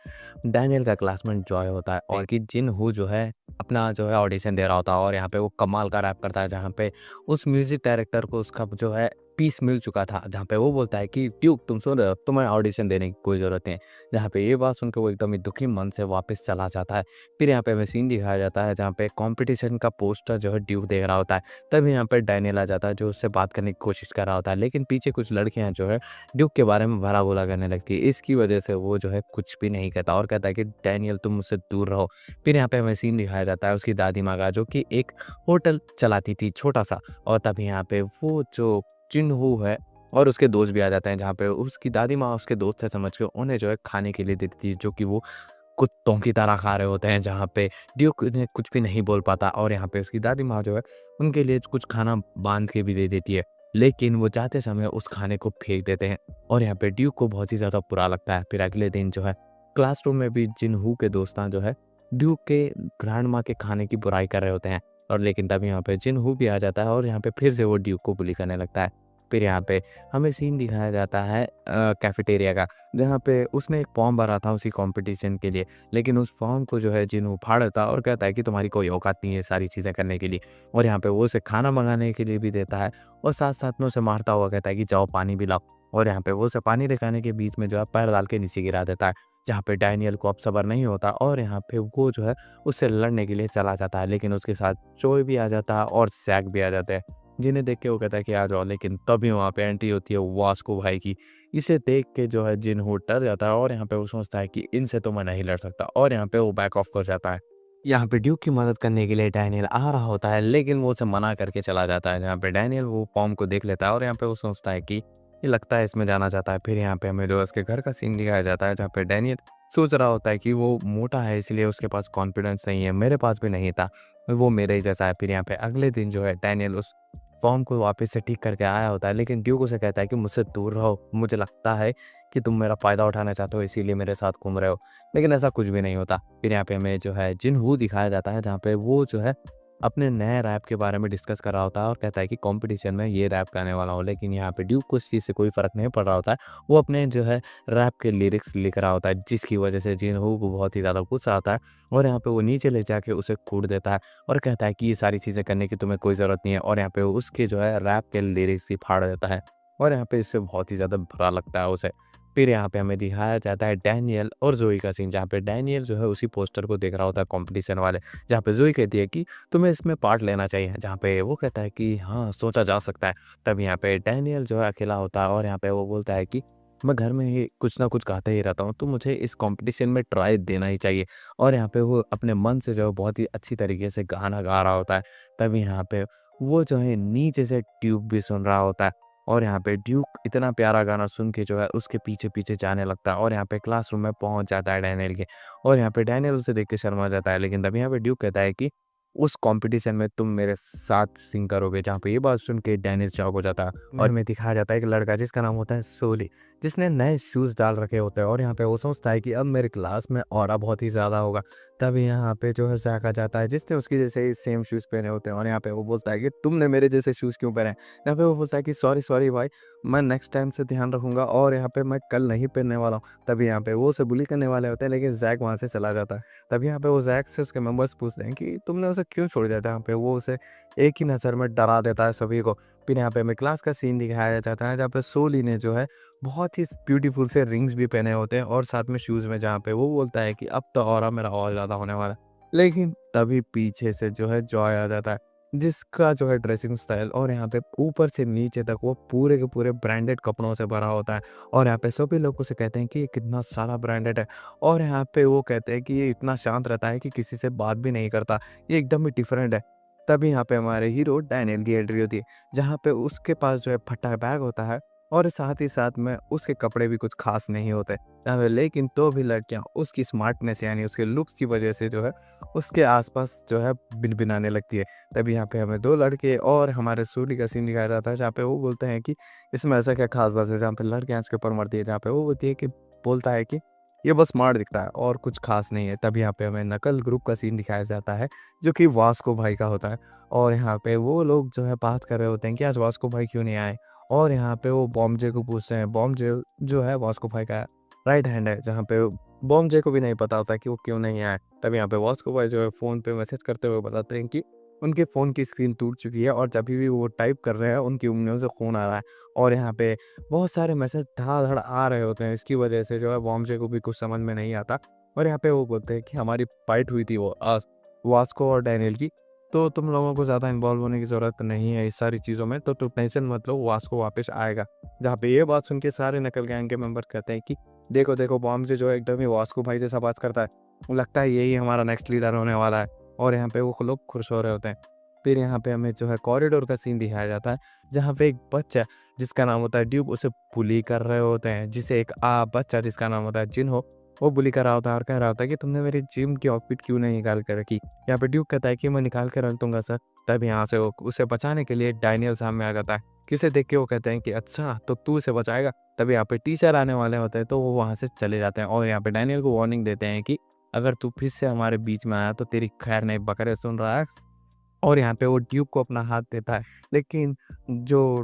डैनियल का क्लासमेट जॉय होता है और कि जिन हू जो है अपना जो है ऑडिशन दे रहा होता है। और यहाँ पे वो कमाल का रैप करता है जहाँ पे उस म्यूजिक डायरेक्टर को उसका जो है पीस मिल चुका था। जहाँ पे वो बोलता है कि ड्यूक तुम सुन रहे हो, तुम्हें ऑडिशन देने की कोई ज़रूरत नहीं है। जहाँ पे ये बात सुन के वो एकदम ही दुखी मन से वापस चला जाता है। फिर यहाँ पे हमें सीन दिखाया जाता है जहाँ पे कंपटीशन का पोस्टर जो है ड्यूक देख रहा होता है। तभी यहाँ पे डैनियल आ जाता है जो उससे बात करने की कोशिश कर रहा होता है, लेकिन पीछे कुछ लड़कियाँ जो है ड्यूक के बारे में भला बुरा करने लगती है। इसकी वजह से वो जो है कुछ भी नहीं कहता और कहता है कि डैनियल तुम मुझसे दूर रहो। फिर यहाँ पे हमें सीन दिखाया जाता है उसकी दादी माँ का जो कि एक होटल चलाती थी छोटा सा। और तभी यहाँ पे वो जो चिन्हू है और उसके दोस्त भी आ जाते हैं। जहाँ पे उसकी दादी माँ उसके दोस्त है समझ के उन्हें जो है खाने के लिए देती थी जो कि वो कुत्तों की तरह खा रहे होते हैं। जहाँ पे ड्यूक उन्हें कुछ भी नहीं बोल पाता और यहाँ पे उसकी दादी माँ जो है उनके लिए कुछ खाना बांध के भी दे देती है, लेकिन वो जाते समय उस खाने को फेंक देते हैं। और यहाँ पे ड्यूक को बहुत ही ज़्यादा बुरा लगता है। फिर अगले दिन जो है क्लासरूम में भी जिनहू के दोस्तां जो है ड्यूक के ग्रैंड माँ के खाने की बुराई कर रहे होते हैं। और लेकिन तब यहाँ पे जिनहू भी आ जाता है और यहाँ पे फिर से वो ड्यूक को बुली करने लगता है। फिर यहाँ पे हमें सीन दिखाया जाता है कैफेटेरिया का, जहाँ पे उसने एक फॉर्म भरा था उसी कंपटीशन के लिए, लेकिन उस फॉर्म को जो है जिन्हों फाड़ देता है और कहता है कि तुम्हारी कोई औकात नहीं है सारी चीज़ें करने के लिए। और यहाँ पे वो उसे खाना मंगाने के लिए भी देता है और साथ-साथ में उसे मारता हुआ कहता है कि जाओ पानी पिलाओ। और यहाँ पे वो उसे पानी दिखाने के बीच में जो है पैर डाल के नीचे गिरा देता है, जहाँ पे डैनियल को अब सब्र नहीं होता और यहाँ पे वो जो है उससे लड़ने के लिए चला जाता है। लेकिन उसके साथ जोय भी आ जाता है और जैक भी आ जाते हैं, जिन्हें देख के वो कहता है कि आ जाओ। लेकिन तभी वहाँ पे एंट्री होती है वास्को भाई की। इसे देख के जो है जिन्हों डर जाता है और यहाँ पे वो सोचता है कि इनसे तो मैं नहीं लड़ सकता और यहाँ पे वो बैक ऑफ कर जाता है। यहाँ पे ड्यूक की मदद करने के लिए डैनियल आ रहा होता है, लेकिन वो उसे मना करके चला जाता है। जहाँ पे डैनियल वो फॉर्म को देख लेता है और यहाँ पे वो सोचता है कि ये लगता है इसमें जाना चाहता है। फिर यहाँ पे हमें जो है उसके घर का सीन दिखाया जाता है जहाँ पे डैनियल सोच रहा होता है कि वो मोटा है इसलिए उसके पास कॉन्फिडेंस नहीं है, मेरे पास भी नहीं था, वो मेरे ही जैसा है। फिर यहाँ पे अगले दिन जो है डैनियल उस फॉर्म को वापस से ठीक करके आया होता है, लेकिन ड्यूक उसे कहता है कि मुझसे दूर रहो, मुझे लगता है कि तुम मेरा फ़ायदा उठाना चाहते हो इसीलिए मेरे साथ घूम रहे हो। लेकिन ऐसा कुछ भी नहीं होता। फिर यहाँ पे हमें जो है जिनहू दिखाया जाता है जहाँ पे वो जो है अपने नए रैप के बारे में डिस्कस कर रहा होता है और कहता है कि कंपटीशन में ये रैप गाने वाला हूँ। लेकिन यहाँ पे ड्यूक को इस चीज़ से कोई फ़र्क नहीं पड़ रहा होता है। वो अपने जो है रैप के लिरिक्स लिख रहा होता है, जिसकी वजह से जिनहू को बहुत ही ज़्यादा गुस्सा आता है और यहाँ पे वो नीचे ले जाके उसे कूट देता है और कहता है कि ये सारी चीज़ें करने की तुम्हें कोई ज़रूरत नहीं है। और यहाँ पे वो उसके जो है रैप के लिरिक्स भी फाड़ देता है और यहाँ पे इससे बहुत ही ज़्यादा बुरा लगता है उसे। फिर यहाँ पे हमें दिखाया जाता है डैनियल और ज़ोई का सीन, जहाँ पे डैनियल जो है उसी पोस्टर को देख रहा होता है कॉम्पिटिशन वाले, जहाँ पे ज़ोई कहती है कि तुम्हें इसमें पार्ट लेना चाहिए, जहाँ पे वो कहता है कि हाँ, सोचा जा सकता है। तब यहाँ पे डैनियल जो है अकेला होता है और यहाँ पे वो बोलता है कि मैं घर में ही कुछ ना कुछ गाता ही रहता हूँ, तो मुझे इस कॉम्पिटिशन में ट्राई देना ही चाहिए। और यहाँ पे वो अपने मन से जो है बहुत ही अच्छी तरीके से गाना गा रहा होता है। तभी यहाँ पे वो जो है नीचे से ड्यूक भी सुन रहा होता है, और यहाँ पे ड्यूक इतना प्यारा गाना सुन के जो है उसके पीछे-पीछे जाने लगता है, और यहाँ पे क्लासरूम में पहुँच जाता है डैनियल के। और यहाँ पे डैनियल उसे देख के शर्मा जाता है, लेकिन तभी यहाँ पे ड्यूक कहता है कि उस कॉम्पिटिशन में तुम मेरे साथ सिंग करोगे। जहाँ पे ये बात सुन के डैनियल शॉक हो जाता है, और हमें दिखाया जाता है एक लड़का जिसका नाम होता है सोली, जिसने नए शूज़ डाल रखे होते हैं, और यहाँ पे वो सोचता है कि अब मेरे क्लास में ऑरा बहुत ही ज़्यादा होगा। तभी यहाँ पे जो है ज़ैक आ जाता है, जिसने उसके जैसे ही सेम शूज़ पहने होते हैं, और यहाँ पे वो बोलता है कि तुमने मेरे जैसे शूज़ क्यों पहने हैं? यहाँ पे वो बोलता है कि सॉरी सॉरी भाई, मैं नेक्स्ट टाइम से ध्यान रखूँगा, और यहाँ पे मैं कल नहीं पहनने वाला हूँ। तभी यहाँ पे वो उसे बुली करने वाले होते हैं, लेकिन ज़ैक वहाँ से चला जाता है। तभी यहाँ पे वो ज़ैक से उसके मेंबर्स पूछते हैं कि तुमने उसे क्यों छोड़ दिया था? यहाँ पे वो उसे एक ही नज़र में डरा देता है सभी को। फिर यहाँ पे हमें क्लास का सीन दिखाया जाता है, जहाँ पे सोली ने जो है बहुत ही ब्यूटीफुल से रिंग्स भी पहने होते हैं, और साथ में शूज़ में, जहाँ पे वो बोलता है कि अब तो ऑरा मेरा और ज़्यादा होने वाला है। लेकिन तभी पीछे से जो है जॉय आ जाता है, जिसका जो है ड्रेसिंग स्टाइल और यहाँ पे ऊपर से नीचे तक वो पूरे के पूरे ब्रांडेड कपड़ों से भरा होता है। और यहाँ पे सभी लोग उसे कहते हैं कि ये कितना सारा ब्रांडेड है, और यहाँ पे वो कहते हैं कि ये इतना शांत रहता है कि किसी से बात भी नहीं करता, ये एकदम ही डिफरेंट है। तभी यहाँ पे हमारे हीरो डैनियल की एंट्री होती है, जहाँ पे उसके पास जो है फटा बैग होता है, और साथ ही साथ में उसके कपड़े भी कुछ खास नहीं होते। लेकिन तो भी लड़कियाँ उसकी स्मार्टनेस यानी उसके लुक्स की वजह से जो है उसके आसपास जो है भिनभिनाने लगती है। तभी यहाँ पे हमें 2 लड़के और हमारे सूर्य का सीन दिखाया जाता है, जहाँ पे वो बोलते हैं कि इसमें ऐसा क्या खास बात है, जहाँ पे लड़कियाँ उसके ऊपर मरती है, जहाँ पे वो बोलती है कि बोलता है कि ये बस स्मार्ट दिखता है और कुछ खास नहीं है। तभी यहाँ पे हमें नकल ग्रुप का सीन दिखाया जाता है, जो कि वास्को भाई का होता है, और यहाँ पे वो लोग जो है बात कर रहे होते हैं कि आज वास्को भाई क्यों नहीं आए। और यहाँ पे वो बॉम्बे को पूछते हैं, बॉम्बे जो है वास्को भाई का राइट हैंड है, जहाँ पे बॉम्बे को भी नहीं पता होता कि वो क्यों नहीं आए। तब यहाँ पे वास्को भाई जो है फ़ोन पे मैसेज करते हुए बताते हैं कि उनके फ़ोन की स्क्रीन टूट चुकी है, और जब भी वो टाइप कर रहे हैं उनकी उंगलियों से खून आ रहा है। और यहाँ पे बहुत सारे मैसेज धड़ाधड़ आ रहे होते हैं, इसकी वजह से जो है बॉम्बे को भी कुछ समझ में नहीं आता। और यहाँ पे वो बोलते हैं कि हमारी फाइट हुई थी वो वास्को और डैनियल की, तो तुम लोगों को ज़्यादा इन्वॉल्व होने की ज़रूरत नहीं है इस सारी चीज़ों में, तो तुम टेंशन मत लो, वास्को वापस आएगा। जहाँ पे ये बात सुन के सारे नकल गैंग के मेंबर कहते हैं कि देखो, देखो बॉम्बे जो है एकदम ही वास्को भाई जैसा बात करता है। लगता है यही हमारा नेक्स्ट लीडर होने वाला है, और यहाँ पे वो लोग खुश हो रहे होते हैं। फिर यहाँ पे हमें जो है कॉरिडोर का सीन दिखाया जाता है, जहाँ पे एक बच्चा जिसका नाम होता है ड्यूक उसे बुली कर रहे होते हैं, जिसे एक बच्चा जिसका नाम होता है जिन्हो, वो बुली कर रहा होता है और कह रहा होता है कि तुमने मेरी जिम की आउटफिट क्यों नहीं निकाल के रखी। यहाँ पे ड्यूक कहता है कि मैं निकाल के रख दूंगा सर। तब यहाँ से वो उसे बचाने के लिए डैनियल सामने आ जाता है, किसे देख के वो कहते हैं कि अच्छा तो तू उसे बचाएगा। तभी यहाँ पे टीचर आने वाले होते हैं, तो वो वहाँ से चले जाते हैं, और यहाँ पे डैनियल को वार्निंग देते हैं कि अगर तू फिर से हमारे बीच में आया तो तेरी खैर नहीं। बकरे सुन रहा है? और यहाँ पे वो ड्यूक को अपना हाथ देता है, लेकिन जो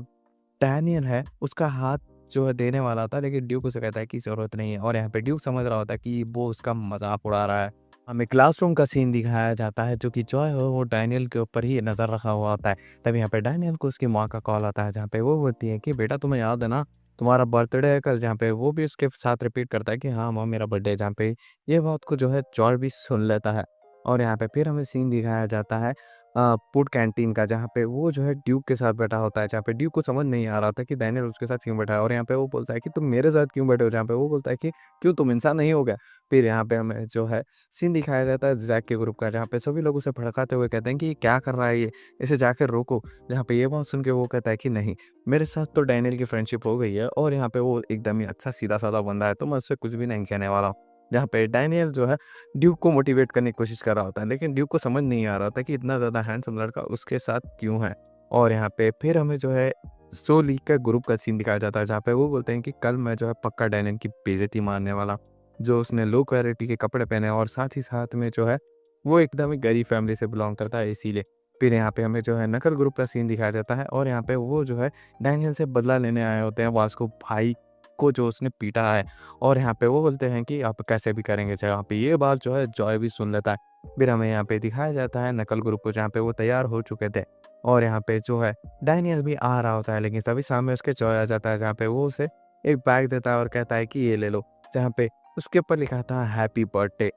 डैनियल है उसका हाथ जो है देने वाला था, लेकिन ड्यूक उसे कहता है कि ज़रूरत नहीं है, और यहाँ पे ड्यूक समझ रहा होता है कि वो उसका मज़ाक उड़ा रहा है। हमें क्लासरूम का सीन दिखाया जाता है, जो कि जॉय हो वो डैनियल के ऊपर ही नज़र रखा हुआ होता है। तब यहाँ पे डैनियल को उसकी माँ का कॉल आता है, जहाँ पे वो बोलती है कि बेटा तुम्हें याद है ना, तुम्हारा बर्थडे है कल। जहाँ पे वो भी उसके साथ रिपीट करता है कि हाँ माँ मेरा बर्थडे है, जहाँ पे ये बात को जो है जॉय भी सुन लेता है। और यहाँ पे फिर हमें सीन दिखाया जाता है फूड कैंटीन का, जहाँ पे वो जो है ड्यूक के साथ बैठा होता है, जहाँ पे ड्यूक को समझ नहीं आ रहा था कि डैनियल उसके साथ क्यों बैठा है, और यहाँ पे वो बोलता है कि तुम मेरे साथ क्यों बैठे हो, जहाँ पे वो बोलता है कि क्यों तुम इंसान नहीं हो गया। फिर यहाँ पे हमें जो है सीन दिखाया जाता है जैक के ग्रुप का, जहाँ पे सभी लोग उसे भड़काते हुए कहते हैं कि ये क्या कर रहा है ये, इसे जाकर रोको। जहाँ पे ये बात सुन के वो कहता है कि नहीं, मेरे साथ तो डैनियल की फ्रेंडशिप हो गई है, और यहाँ पे वो एकदम ही अच्छा सीधा साधा बंदा है, तो मैं उससे कुछ भी नहीं कहने वाला हूँ। जहाँ पे डैनियल जो है ड्यूक को मोटिवेट करने की कोशिश कर रहा होता है, लेकिन ड्यूक को समझ नहीं आ रहा था कि इतना ज़्यादा हैंडसम लड़का उसके साथ क्यों है। और यहाँ पे फिर हमें जो है सोली का ग्रुप का सीन दिखाया जाता है, जहाँ पे वो बोलते हैं कि कल मैं जो है पक्का डैनियल की बेइज्जती मारने वाला हूँ, जो उसने लो क्वालिटी के कपड़े पहने हैं, और साथ ही साथ में जो है वो एकदम ही गरीब फैमिली से बिलोंग करता है इसीलिए। फिर यहाँ पे हमें जो है नकल ग्रुप का सीन दिखाया जाता है, और यहाँ पे वो जो है डैनियल से बदला लेने आए होते हैं वास्को भाई को, जो उसने पीटा है। और यहाँ पे वो बोलते हैं कि आप कैसे भी करेंगे, जहाँ पे ये बात जो है जॉय भी सुन लेता है। फिर हमें यहाँ पे दिखाया जाता है नकल ग्रुप को, जहाँ पे वो तैयार हो चुके थे, और यहाँ पे जो है डैनियल भी आ रहा होता है, लेकिन तभी सामने उसके जॉय आ जाता है, जहाँ पे वो उसे एक बैग देता है और कहता है कि ये ले लो, जहाँ पे उसके ऊपर लिखा था हैप्पी बर्थडे।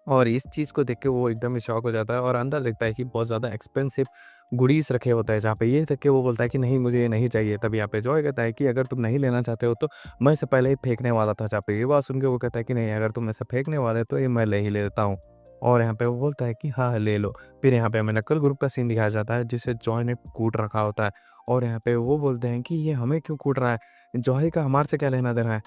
और इस चीज़ को देख के वो एकदम ही शॉक हो जाता है और अंदर देखता है कि बहुत ज़्यादा एक्सपेंसिव गुडीज़ रखे होते हैं, जहाँ पे ये देख के वो बोलता है कि नहीं मुझे ये नहीं चाहिए। तब यहाँ पे जॉय कहता है कि अगर तुम नहीं लेना चाहते हो तो मैं इसे पहले ही फेंकने वाला था। जहाँ पे ये बात सुन के वो कहता है कि नहीं अगर तुम इसे फेंकने वाले हो तो ये मैं ले ही लेता हूँ। और यहाँ पे वो बोलता है कि हाँ, ले लो। फिर यहाँ पे हमें नक्सल ग्रुप का सीन दिखाया जाता है जिसे जॉय ने कूट रखा होता है और यहाँ पे वो बोलते हैं कि ये हमें क्यों कूट रहा है? जॉय का हमारे से क्या लेना-देना है?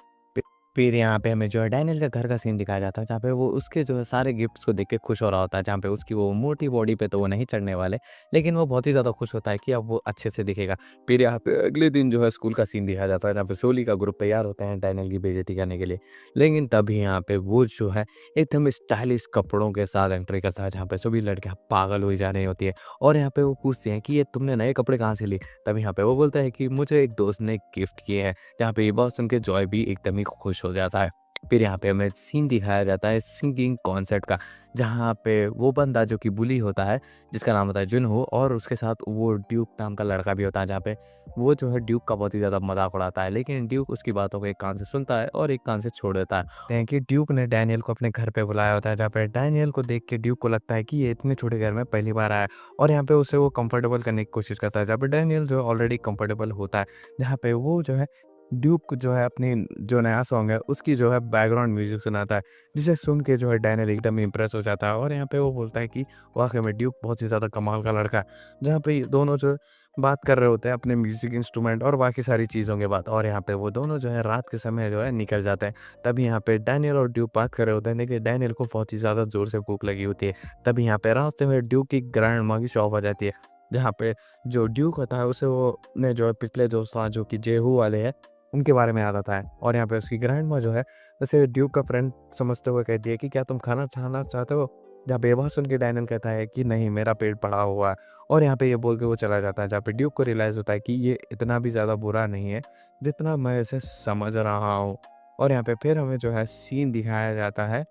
फिर यहाँ पे हमें जो है डैनियल के घर का सीन दिखाया जाता है, जहाँ पे वो उसके जो है सारे गिफ्ट्स को देख के खुश हो रहा होता है, जहाँ पे उसकी वो मोटी बॉडी पे तो वो नहीं चढ़ने वाले, लेकिन वो बहुत ही ज़्यादा खुश होता है कि अब वो अच्छे से दिखेगा। फिर यहाँ पे अगले दिन जो है स्कूल का सीन दिखाया जाता है, जहाँ पे सोली का ग्रुप तैयार होते हैं डैनियल की बेइज़्ज़ती करने के लिए। लेकिन तभी यहाँ पे वो जो है एकदम स्टाइलिश कपड़ों के साथ एंट्री करता है, जहाँ पे सभी लड़कियाँ पागल हुई जा रही होती है और यहाँ पे वो पूछती हैं कि ये तुमने नए कपड़े कहाँ से लिए? तभी यहाँ पे वो बोलता है कि मुझे एक दोस्त ने गिफ्ट किए हैं। जहाँ पे ये बात सुन के जॉय भी एकदम ही खुश हो जाता है। फिर यहाँ पे हमें सीन दिखाया जाता है सिंगिंग कॉन्सर्ट का, जहाँ पे वो बंदा जो कि बुली होता है, जिसका नाम होता है जुनहो और उसके साथ वो ड्यूक नाम का लड़का भी होता है, जहाँ पे वो जो है ड्यूक का बहुत ही ज़्यादा मज़ाक उड़ाता है। लेकिन ड्यूक उसकी बातों को एक कान से सुनता है और एक कान से छोड़ देता है। कहते हैं कि ड्यूक ने डैनियल को अपने घर पे बुलाया होता है, जहाँ पे डैनियल को देख के ड्यूक को लगता है कि ये इतने छोटे घर में पहली बार आया है और यहाँ पे उसे वो कंफर्टेबल करने की कोशिश करता है, जहाँ पे डैनियल जो है ऑलरेडी कंफर्टेबल होता है। जहाँ पे वो जो है ड्यूक जो है अपनी जो नया सॉन्ग है उसकी जो है बैकग्राउंड म्यूज़िक सुनाता है, जिसे सुन के जो है डैनियल एकदम इम्प्रेस हो जाता है और यहाँ पे वो बोलता है कि वाक़ई में ड्यूक बहुत ही ज़्यादा कमाल का लड़का है। जहाँ पे ये दोनों जो बात कर रहे होते हैं अपने म्यूज़िक इंस्ट्रूमेंट और बाकी सारी चीज़ों के बाद और यहाँ पे वो दोनों जो है रात के समय जो है निकल जाते हैं। तभी यहाँ पे डैनियल और ड्यूक बात कर रहे होते हैं, लेकिन डैनियल को बहुत ही ज़्यादा ज़ोर से भूख लगी होती है। तभी यहाँ पे रास्ते में ड्यूक की ग्रैंड माँ की शॉप आ जाती है, जहाँ पे जो ड्यूक होता है उसे वो ने जो है पिछले जो साल जो कि जेहू वाले हैं उनके बारे में याद आता है और यहाँ पे उसकी ग्रैंडमा जो है उसे ड्यूक का फ्रेंड समझते हुए कहती है कि क्या तुम खाना खाना चाहते हो? जहाँ पे ये बात सुन के डैनियल कहता है कि नहीं मेरा पेट पड़ा हुआ है और यहाँ पे ये बोल के वो चला जाता है, जहाँ पे ड्यूक को रियलाइज़ होता है कि ये इतना भी ज़्यादा बुरा नहीं है जितना मैं इसे समझ रहा हूँ। और यहाँ पे फिर हमें जो है सीन दिखाया जाता है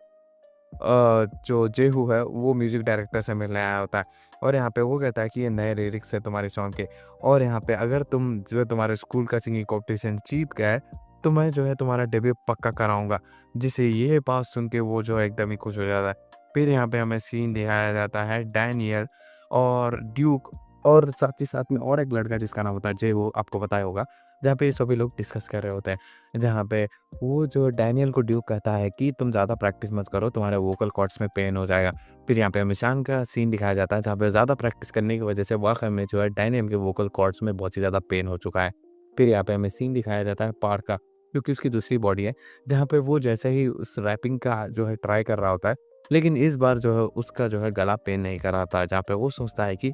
जो जेहू है वो म्यूज़िक डायरेक्टर से मिलने आया होता है और यहाँ पे वो कहता है कि ये नए लिरिक्स है तुम्हारे सॉन्ग के और यहाँ पे अगर तुम जो है तुम्हारे स्कूल का सिंगिंग कॉम्पिटिशन जीत गए तो मैं जो है तुम्हारा डेब्यू पक्का कराऊंगा। जिसे ये बात सुन के वो जो है एकदम ही खुश हो जाता है। फिर यहाँ पे हमें सीन दिखाया जाता है डैनियल और ड्यूक और साथ ही साथ में और एक लड़का जिसका नाम होता है जेहू, आपको पता ही होगा, जहाँ पे ये सभी लोग डिस्कस कर रहे होते हैं। जहाँ पे वो जो डैनियल को ड्यूक कहता है कि तुम ज़्यादा प्रैक्टिस मत करो, तुम्हारे वोकल कॉर्ड्स में पेन हो जाएगा। फिर यहाँ पे हमें शान का सीन दिखाया जाता है, जहाँ पे ज़्यादा प्रैक्टिस करने की वजह से वाक़ई में जो है डैनियल के वोकल कॉर्ड्स में बहुत ही ज़्यादा पेन हो चुका है। फिर यहाँ पे हमें सीन दिखाया जाता है पार्क का, क्योंकि उसकी दूसरी बॉडी है, जहाँ पे वो जैसे ही उस रैपिंग का जो है ट्राई कर रहा होता है, लेकिन इस बार जो है उसका जो है गला पेन नहीं कर रहा था, जहाँ पे वो सोचता है कि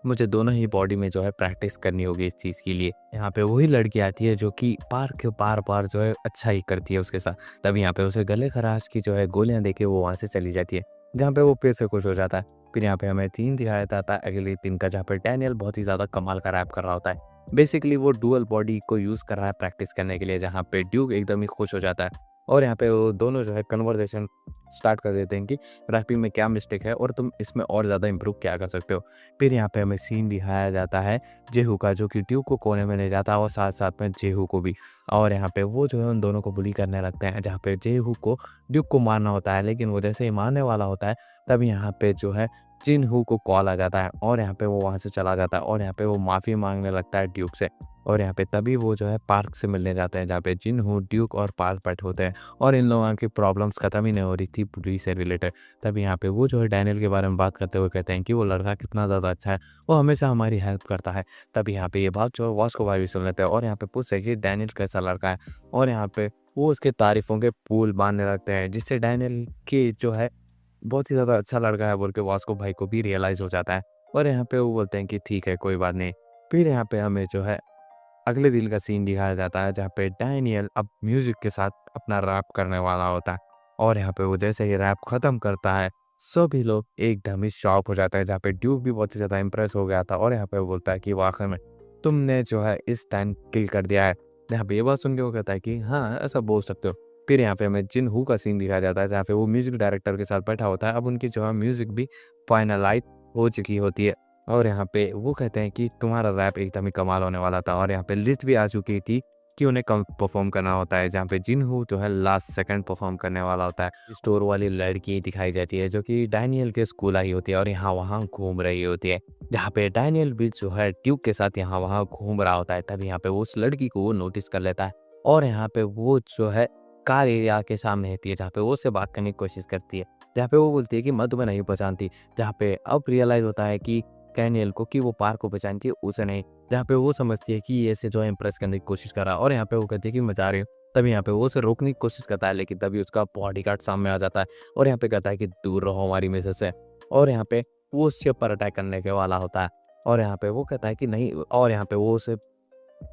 मुझे दोनों ही बॉडी में जो है प्रैक्टिस करनी होगी इस चीज़ के लिए। यहाँ पे वही लड़की आती है जो कि पार के बार-बार जो है अच्छा ही करती है उसके साथ। तब यहाँ पे उसे गले खराश की जो है गोलियाँ देके वो वहाँ से चली जाती है, जहाँ पे वो फिर से खुश हो जाता है। फिर यहाँ पे हमें सीन दिखाया जाता है अगले दिन का, जहाँ पे डैनियल बहुत ही ज़्यादा कमाल का रैप कर रहा होता है। बेसिकली वो डुअल बॉडी को यूज़ कर रहा है प्रैक्टिस करने के लिए, जहाँ पे ड्यूक एकदम ही खुश हो जाता है और यहाँ पे वो दोनों जो है कन्वर्सेशन स्टार्ट कर देते हैं कि रैपिंग में क्या मिस्टेक है और तुम इसमें और ज़्यादा इम्प्रूव क्या कर सकते हो। फिर यहाँ पे हमें सीन दिखाया जाता है जेहू का, जो कि ड्यूक को कोने में ले जाता है और साथ-साथ में जेहू को भी। और यहाँ पे वो जो है उन दोनों को बुली करने लगते हैं, जहाँ पे जेहू को ड्यूक को मारना होता है, लेकिन वो जैसे ही मारने वाला होता है, तब यहाँ पे जो है जिनहू को कॉल आ जाता है और यहाँ पे वो वहाँ से चला जाता है और यहाँ पे वो माफ़ी माँगने लगता है ड्यूक से। और यहाँ पे तभी वो जो है पार्क से मिलने जाते हैं, जहाँ पे जिनहू, ड्यूक और पार्क होते हैं और इन लोगों की प्रॉब्लम्स खत्म ही नहीं हो रही थी बुली से रिलेटेड। तभी यहाँ पे वो जो है डैनियल के बारे में बात करते हुए कहते हैं कि वो लड़का कितना ज़्यादा अच्छा है, वो हमेशा हमारी हेल्प करता है। तभी यहाँ पे ये बात जो है वास्को भाई भी सुन लेते हैं और यहाँ पे पूछते हैं कि डैनियल कैसा लड़का है और यहाँ पे वो उसके तारीफ़ों के पुल बाँधने लगते हैं, जिससे डैनियल की जो है बहुत ही ज़्यादा अच्छा लड़का है बोल के वास्को भाई को भी रियलाइज़ हो जाता है और यहाँ पे वो बोलते हैं कि ठीक है कोई बात नहीं। फिर यहाँ पे हमें जो है अगले दिन का सीन दिखाया जाता है, जहाँ पे डैनियल अब म्यूज़िक के साथ अपना रैप करने वाला होता है और यहाँ पे वो जैसे ही रैप ख़त्म करता है, सभी लोग एकदम ही शॉक हो जाता है, जहाँ पे ड्यूक भी बहुत ही ज़्यादा इम्प्रेस हो गया था और यहाँ पे वो बोलता है कि वाक़ई में तुमने जो है इस टाइम किल कर दिया है। यहाँ पे ये बात सुन के वो कहता है कि हाँ, ऐसा बोल सकते हो। फिर यहाँ पे हमें जिनहू का सीन दिखाया जाता है, जहाँ पे वो म्यूज़िक डायरेक्टर के साथ बैठा होता है। अब उनकी जो है म्यूज़िक भी फाइनलाइज़ हो चुकी होती है और यहाँ पे वो कहते हैं कि तुम्हारा रैप एकदम ही कमाल होने वाला था और यहाँ पे लिस्ट भी आ चुकी थी कि उन्हें कम परफॉर्म करना होता है, जहाँ पे जिनहू जो है लास्ट सेकंड परफॉर्म करने वाला होता है। स्टोर वाली लड़की दिखाई जाती है जो कि डैनियल के स्कूल आई होती है और यहाँ वहाँ घूम रही होती है, जहाँ पे डैनियल भी जो है ड्यूक के साथ यहाँ वहाँ घूम रहा होता है। तब यहाँ पे वो उस लड़की को वो नोटिस कर लेता है और यहाँ पे वो जो है कार एरिया के सामने रहती है, जहाँ पे वो उससे बात करने की कोशिश करती है, जहाँ पे वो बोलती है कि मैं तुम्हें नहीं पहचानती। जहाँ पे अब रियलाइज होता है कि डैनियल को कि वो पार को पहचानती है, उसे नहीं। जहाँ पे वो समझती है कि ये इसे जो है इम्प्रेस करने की कोशिश कर रहा है और यहाँ पे वो कहती है कि मैं जा रही हूँ। तभी यहाँ पे वो उसे रोकने की कोशिश करता है, लेकिन तभी उसका बॉडीगार्ड सामने आ जाता है और यहाँ पे कहता है कि दूर रहो हमारी मिसेज से। और यहाँ पे वो उसके ऊपर अटैक करने के वाला होता है और यहाँ पे वो कहता है कि नहीं, और यहाँ पे वो उसे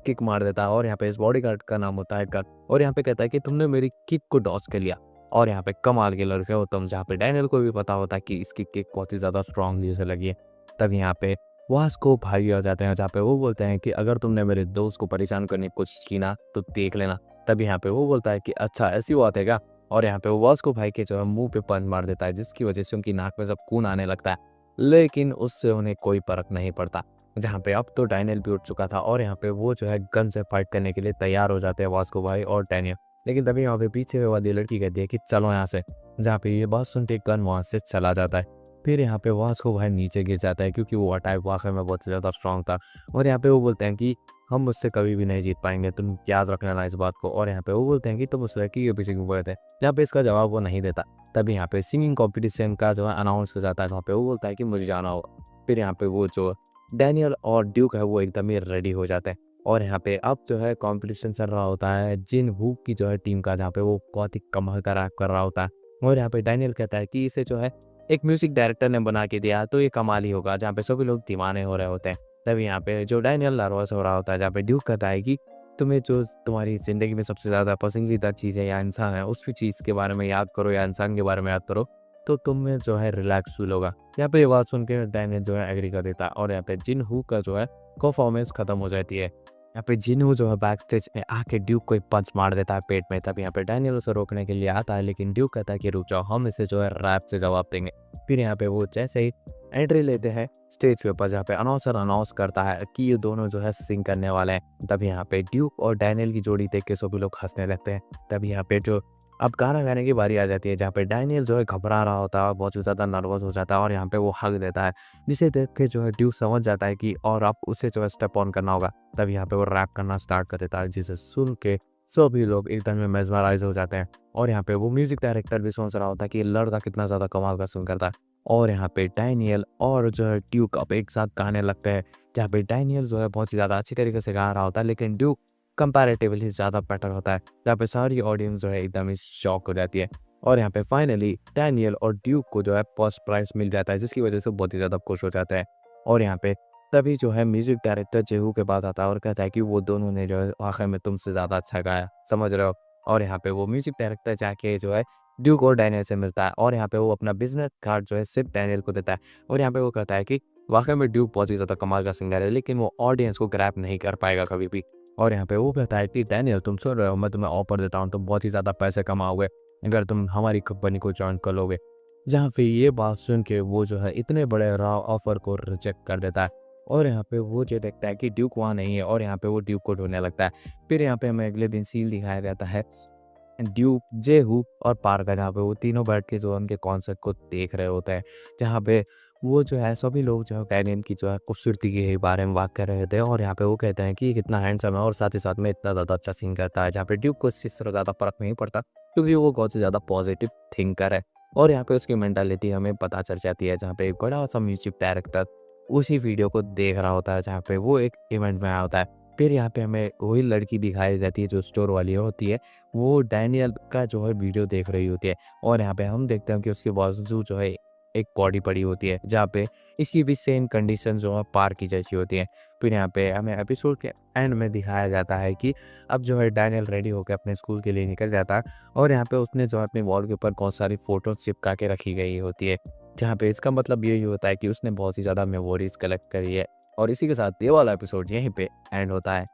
किक मार देता है और यहाँ पे इस बॉडीगार्ड का नाम होता है गन और यहाँ पे कहता है कि तुमने मेरी किक को डॉज कर लिया। और यहाँ पे कमाल के लड़के हो तुम, जहाँ पे डैनियल को भी पता होता है कि इसकी किक बहुत ही ज़्यादा स्ट्रांगली उसे लगी है। तब यहाँ पे वास्को भाई आ जाते हैं, जहाँ पे वो बोलते हैं कि अगर तुमने मेरे दोस्त को परेशान करने की कोशिश की ना तो देख लेना। तब यहाँ पे वो बोलता है कि अच्छा ऐसी बात है क्या। और यहाँ पे वो वास्को भाई के जो है मुंह पे पंच मार देता है, जिसकी वजह से उनकी नाक में सब खून आने लगता है, लेकिन उससे उन्हें कोई फर्क नहीं पड़ता। जहाँ पे अब तो डैनियल भी उठ चुका था और यहाँ पे वो जो है गन से फाइट करने के लिए तैयार हो जाते हैं वास्को भाई और डैनियल। लेकिन तभी यहाँ पे पीछे वाली लड़की कहती है कि चलो यहाँ से, जहाँ पे ये बात सुनते गन वहाँ से चला जाता है। फिर यहाँ पे वास्को भाई नीचे गिर जाता है क्योंकि वो अटैक वाकई में बहुत ज़्यादा स्ट्रॉन्ग था और यहाँ पे वो बोलते हैं कि हम मुझसे कभी भी नहीं जीत पाएंगे, तुम याद रख लेना इस बात को। और यहाँ पे वो बोलते हैं कि तुम उस लड़की के पीछे क्यों पड़े थे, जहाँ पे इसका जवाब वो नहीं देता। तभी यहाँ पे सिंगिंग कंपटीशन का जो है अनाउंस हो जाता है, जहाँ पे वो बोलता है कि मुझे जाना होगा। फिर यहाँ पे वो जो डैनियल और ड्यूक है वो एकदम ही रेडी हो जाते हैं और यहाँ पे अब जो है कंपटीशन चल रहा होता है जिन वू की जो है टीम का, जहाँ पे वो बहुत ही कमाल का रैप कर रहा होता है। और यहाँ पे डैनियल कहता है कि इसे जो है एक म्यूजिक डायरेक्टर ने बना के दिया तो ये कमाल ही होगा, जहाँ पे सभी लोग दीवाने हो रहे होते हैं। तभी यहाँ पे जो डैनियल नर्वस हो रहा होता है, जहाँ पे ड्यूक कहता है कि तुम्हें जो तुम्हारी ज़िंदगी में सबसे ज़्यादा पसंदीदा चीज़ है या इंसान है, उसकी चीज़ के बारे में याद करो या इंसान के बारे में याद करो, तो तुम में जो है रिलैक्स फील होगा। यहाँ पे ये बात सुन के डैनियल जो है एग्री कर देता है और यहाँ पे जिनहू का जो है परफॉर्मेंस खत्म हो जाती है। यहाँ पे जिनहू जो है बैक स्टेज में आके ड्यूक को एक पंच मार देता है पेट में। तब यहाँ पे डैनियल उसे रोकने के लिए आता है, लेकिन ड्यूक कहता है कि रुक जाओ, हम इसे जो है रैप से जवाब देंगे। फिर यहाँ पे वो जैसे ही एंट्री लेते हैं स्टेज के ऊपर, जहाँ पे अनाउंसर अनाउंस करता है कि ये दोनों जो है सिंग करने वाले हैं। तब यहाँ पे ड्यूक और डैनियल की जोड़ी देख के सभी लोग हंसने लगते हैं। तब यहाँ पे जो अब गाना गाने की बारी आ जाती है, जहाँ पे डैनियल जो है घबरा रहा होता है और बहुत ही ज़्यादा नर्वस हो जाता है और यहाँ पे वो हक देता है, जिसे देख के जो है ड्यूक समझ जाता है कि और अब उसे जो है स्टेप ऑन करना होगा। तब यहाँ पे वो रैप करना स्टार्ट कर देता है, जिसे सुन के सभी लोग एकदम में मेस्मराइज हो जाते हैं। और यहाँ पे वो म्यूजिक डायरेक्टर भी सोच रहा होता है कि ये लड़का कितना ज़्यादा कमाल का सुन करता है। और यहाँ पे डैनियल और जो है ड्यूक अब एक साथ गाने लगते हैं, जहाँ पे डैनियल जो है बहुत ही ज़्यादा अच्छी तरीके से गा रहा होता है, लेकिन ड्यूक कंपैरेटिवली ज़्यादा बेटर होता है। यहाँ पे सारी ऑडियंस जो है एकदम ही शॉक हो जाती है। और यहाँ पे फाइनली डैनियल और ड्यूक को जो है फर्स्ट प्राइज़ मिल जाता है, जिसकी वजह से बहुत ही ज़्यादा खुश हो जाते हैं। और यहाँ पे तभी जो है म्यूजिक डायरेक्टर जेहू के पास आता है और कहता है कि वो दोनों ने जो है वाक़ई में तुमसे ज़्यादा अच्छा गाया, समझ रहे हो। और यहाँ पे वो म्यूजिक डायरेक्टर जाके जो है ड्यूक और डैनियल से मिलता है और यहाँ पे वो अपना बिजनेस कार्ड जो है सिर्फ डैनियल को देता है। और यहाँ पे वो कहता है कि वाक़ई में ड्यूक बहुत ही ज़्यादा कमाल का सिंगर है, लेकिन वो ऑडियंस को ग्रैब नहीं कर पाएगा कभी भी। और यहाँ पे वो कहता है कि डैनियल तुम सुन रहे हो, मैं तुम्हें ऑफर देता हूँ, तुम बहुत ही ज़्यादा पैसे कमाओगे अगर तुम हमारी कंपनी को ज्वाइन कर लोगे। जहाँ पे ये बात सुन के वो जो है इतने बड़े ऑफर को रिजेक्ट कर देता है। और यहाँ पे वो जो देखता है कि ड्यूक वहाँ नहीं है और यहाँ पे वो ड्यूक को ढूंढने लगता है। फिर यहाँ पे हमें अगले दिन सीन दिखाया जाता है ड्यूक, जेहू और पार्कर, जहाँ पे वो तीनों बैठ के जो उनके कॉन्सर्ट को देख रहे होते हैं, जहाँ पे वो जो है सभी लोग जो है डैनियल की जो है खूबसूरती के बारे में बात कर रहे थे। और यहाँ पे वो कहते हैं कि ये कितना हैंडसम है और साथ ही साथ में इतना ज़्यादा अच्छा सिंग करता है, जहाँ पे ड्यूक को इस चीज़ से ज़्यादा फर्क नहीं पड़ता क्योंकि वो बहुत से ज़्यादा पॉजिटिव थिंकर है। और यहाँ पे उसकी मेंटालिटी हमें पता चल जाती है, जहाँ पे एक बड़ा सा म्यूजिक डायरेक्टर उसी वीडियो को देख रहा होता है, जहाँ पे वो एक इवेंट में आया होता है। फिर यहाँ पे हमें वही लड़की दिखाई जाती है जो स्टोर वाली होती है, वो डैनियल का जो है वीडियो देख रही होती है। और यहाँ पे हम देखते हैं कि उसके बाजू जो है एक बॉडी पड़ी होती है, जहाँ पे इसकी भी सेम कंडीशन जो है पार की जैसी होती है। फिर यहाँ पे हमें एपिसोड के एंड में दिखाया जाता है कि अब जो है डैनियल रेडी होकर अपने स्कूल के लिए निकल जाता है और यहाँ पे उसने जो है अपने वॉल के ऊपर बहुत सारी फोटो चिपका के रखी गई होती है, जहाँ पे इसका मतलब यही होता है कि उसने बहुत ही ज़्यादा मेमोरीज कलेक्ट करी है। और इसी के साथ ये वाला एपिसोड यहीं पे एंड होता है।